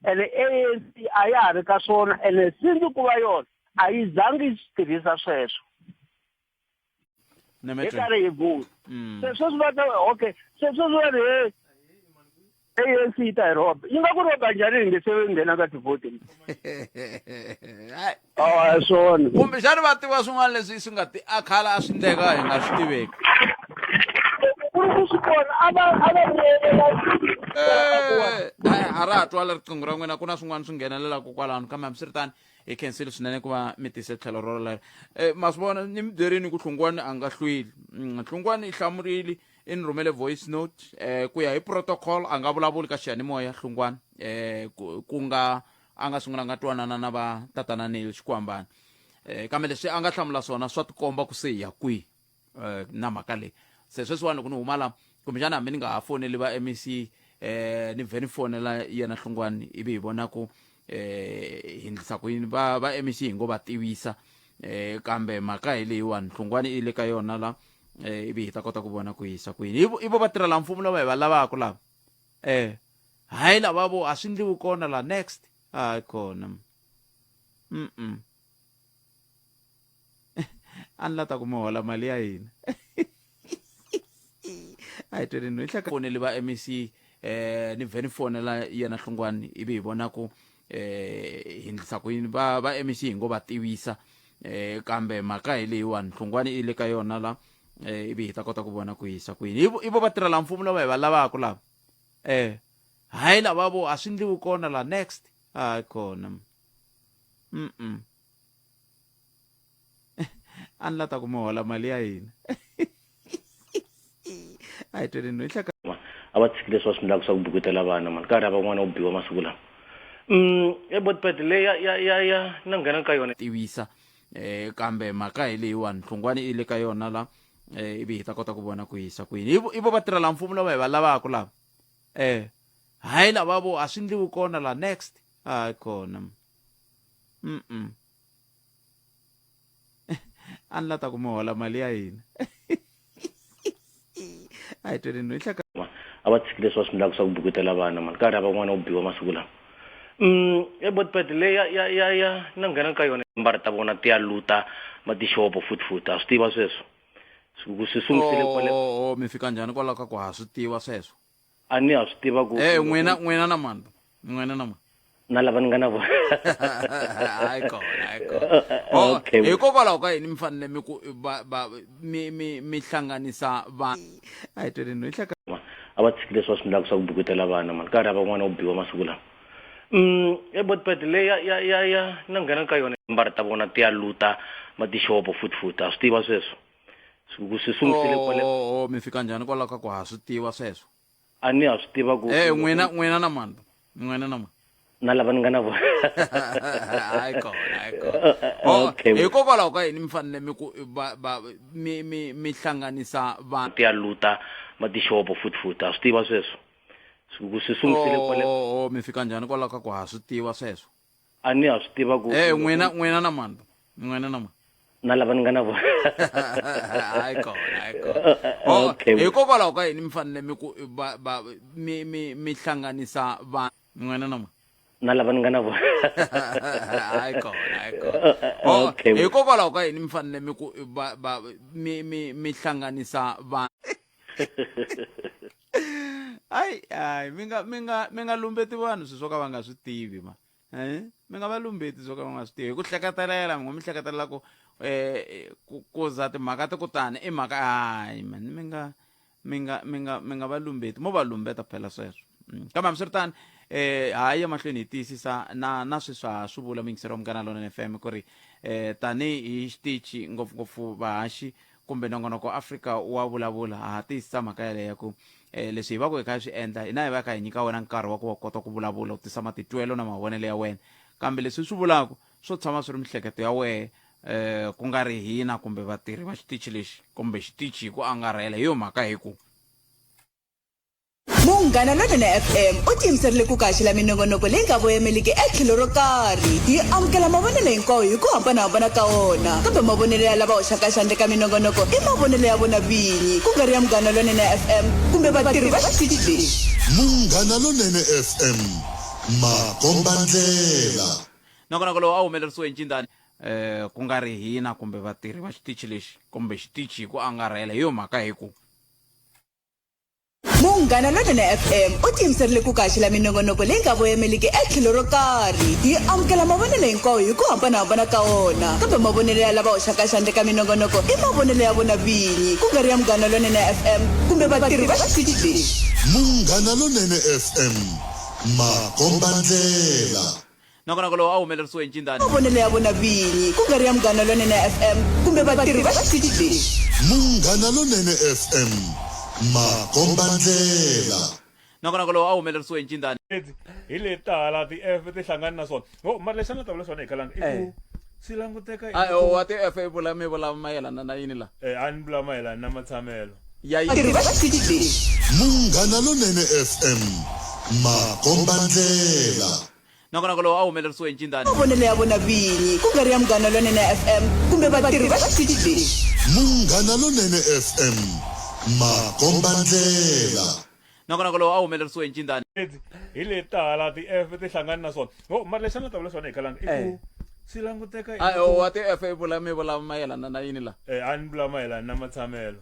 Speaker 8: ene ANC a ya ha ri ka swona ene sinzi ku va yona a yi zangi yi swi tirhisa sweswo hi karhi hi vuta sweswo swi va ta okay sweswo swi va ri ANC yi ta hi roba yi nga ku roba njhani hi nge se nghena ka ti-voting swona
Speaker 1: kumbe xani va tiva swin'wana leswi swi nga a khala a swi ndleka hi nga swi tiveki
Speaker 8: ku ri ku swi kona a va
Speaker 1: a ra ha twala riqingho ra n'wina ku na swin'wana swi nghenelelaku kwalano kambe hambi swi ri tani hi khensile swinene ku va mi tise tlhelo ro rolero ma swi vona ni mi byerini ku hlungwani a nga hlwili hlungwani i hlamurile i ni rhumele voice note ku ya hi protocol a nga vulavuli ka xiyanimoya hlungwani ku nga a nga sungulanga twanana na va tatananile xi ku hambana kambe leswi a nga hlamula swona swa tikomba ku se hi ya kwihi na mhaka leyi se sweswiwani loko ni huma lama kumbexana hambi ni nga ha foneli va MEC ni vhe ni fonela yena hlungwani ivi hi vona ku hi ndlisa ku yini va MEC hi ngo va tivisa kambe mhaka hi leyiwani hlungwani i le ka yona la ivi hi ta kota ku vona ku yisa kwini ivo va tirhela mfumo lava hi va lavaka lava hayi lavavo a swi ndliwi kona la next a kona a ni lata ku mi hola mali ya hina a hi tweni hi foneli va MEC ni vhe ni fonela yena hlungwani ivi hi vona ku hi ndlisa ku yini va MEC hi ngo va tivisa kambe mhaka hi leyiwani hlungwani i le ka yona la ivi hi ta kota ku vona ku yisa kwini ivo va tirhela mfumo lava hi va lavaka lava hayi lavavo a swi ndliwi kona la next a kona a ni lata ku mi hola mali ya hina a hi tweni hi
Speaker 17: a va tshikile leswi va swi endlaka swa ku bukutela vana mani karhi a van'wana u biwa masiku lama ebotpet leyi ya na nghena ka yona
Speaker 1: tivisa kambe mhaka hi leyiwani hlungwani i le ka yona la ivi hi ta kota ku vona ku yisa kwini ivo va tirhela mfumo lava hi va lavaka lava hayi lavavo a swi ndliwi kona la next a kona a ni lata ku mi hola mali ya hina a hi tweni hi
Speaker 17: a va tshikile leswi va swi endlaka swa ku bukutela vana mani karhi a van'wana u biwa masiku lama ebotpet leyi ya na nghena ka yona mbara ta vona ti ya luta matixopo futhi a swi tiva sweswo swi sungisile kwale
Speaker 1: mi fika njhani kwalaho ka ku ha swi tiva sweswo
Speaker 17: a ni ha swi tiva ku
Speaker 1: n'wina na mani
Speaker 17: na lava ni nga na vona
Speaker 1: hayi kona
Speaker 17: Okay.
Speaker 1: hikokwalaho ka yini mi fanele mi hlanganisa vanhu a hi tweni
Speaker 17: a va tshiki leswi va swi endlaka swa ku bukutela vana mani ka ri hava n'wana wo biwa masiku lawa ebotpet leyi ya na nghena ka yona mbari ta vona ti ya luta matixopo futhi a swi tiva sweswo swi sungisile kwale
Speaker 1: mi fika njhani kwalaho ka ku ha swi tiva sweswo
Speaker 17: a ni ha swi tiva ku
Speaker 1: n'wina na mani
Speaker 17: na lava ni nga na vona
Speaker 1: hayi kona hikokwalaho ka yini mi fanele mi hlanganisa vanhu
Speaker 17: ti ya luta matixopo futhi a swi tiva sweswo swi sungisile kwale
Speaker 1: mi fika njhani kwalaho ka ku ha swi tiva sweswo
Speaker 17: a ni ha swi tiva ku
Speaker 1: n'wina na mani
Speaker 17: na lava ni nga na vona
Speaker 1: hayi kona hikokwalaho ka yini mi fanele mi hlanganisa vanhu n'wina na mani
Speaker 17: na lava ni nga na vona
Speaker 1: hayi kona hikokwalaho ka yini mi fanele mi hlanganisa vanhu hayi mi nga lumbeti vanhu swi swo ka va nga swi tivi mi nga va lumbeti swo ka va nga swi tivi hi ku hleketelela mi hleketelela ku za timhaka ti kutani i mhaka hayi mani mi nga va lumbeti mo va lumbeta phela sweswo kambe hambi swi ri tani hayi emahlweni hi tiyisisa na swi vula muyingiseri wa Munghana Lonene FM ku ri tanihi xitichi ngopfungopfu vahaxi kumbe nongonoko Afrika wa Vulavula ha tiyisisa mhaka yaleyo ku leswi hi va ku hi kha swi endla hina hi va ka hi nyika wena nkarhi wa ku wa kota ku vulavula u tisa matitwelo na mavonelo ya wena kambe leswi swi vulaka swo tshama swi ri mihleketo ya wena ku nga ri hina kumbe vatirhi va xitichi lexi kumbe xitichi hi ku angarhela hi yo mhaka hi ku
Speaker 3: Munghana Lonene FM u tiyimiserile ku kaxela minongonoko leyi nga voyameliki etlhelo ro karhi hi amukela mavonelo hinkwawo hi ku hambanahambana ka wona kambe mavonelo ya lava hoxaka xandla ka minongonoko i mavonelo ya vona vinyi ku nga ri ya Munghana Lonene FM kumbe vatirhi va xitichi lexi.
Speaker 2: Munghana Lonene FM makombandlela
Speaker 1: nongonoko lowu a humelerisiwe hi Ncindani ku nga ri hina kumbe vatirhi va xitichi lexi kumbe xitichi hi ku angarhela hi yo mhaka hi ku
Speaker 3: Munghana Lonene FM u tiyimiserile ku kaxela minongonoko leyi nga voyameliki etlhelo ro karhi hi amukela mavonelo hinkwawo hi ku hambanahambana ka wona kambe mavonelo ya lava hoxaka xandla ka minongonoko i mavonelo ya vona vinyi ku nga ri ya Munghana Lonene FM kumbe vatirhi va xitichi lexi.
Speaker 2: Munghana Lonene FM makombandlela
Speaker 1: nongonoko lowu a humelerisiwe hi Ncindani
Speaker 3: mavonelo ya vona vinyi ku nga ri ya Munghana Lonene FM kumbe vatirhi va xitichi lexi.
Speaker 2: Munghana Lonene FM makombandlela
Speaker 1: nongonoko lowu a humelerisiwe hi Ncindani
Speaker 11: hi le tala ti-f ti hlangani na swona mara lexi a ni ta vula swona hi khalanga i ku swi languteka
Speaker 1: wa ti-f mi vula mayelana na yini la
Speaker 11: a ni vula mayelana na matshamelo
Speaker 3: vatirhi va xitichi lexi.
Speaker 2: Munghana Lonene FM makombandlela
Speaker 1: nongonoko lowu a humelerisiwe hi Ncindani
Speaker 3: mavonelo ya vona vinyi ku nga ri ya Munghana Lonene FM kumbe vatirhi va xitichi lexi.
Speaker 2: Munghana Lonene FM makombandlela
Speaker 1: nongonoko lowu a humelerisiwe hi Ncindani
Speaker 11: hi le tala ti-f ti hlangani na swona mara lexi a ni ta vula swona hi khalanga i ku swi languteka
Speaker 1: wa ti-f mi vula mayelana na yini la
Speaker 11: a ni vula mayelana na matshamelo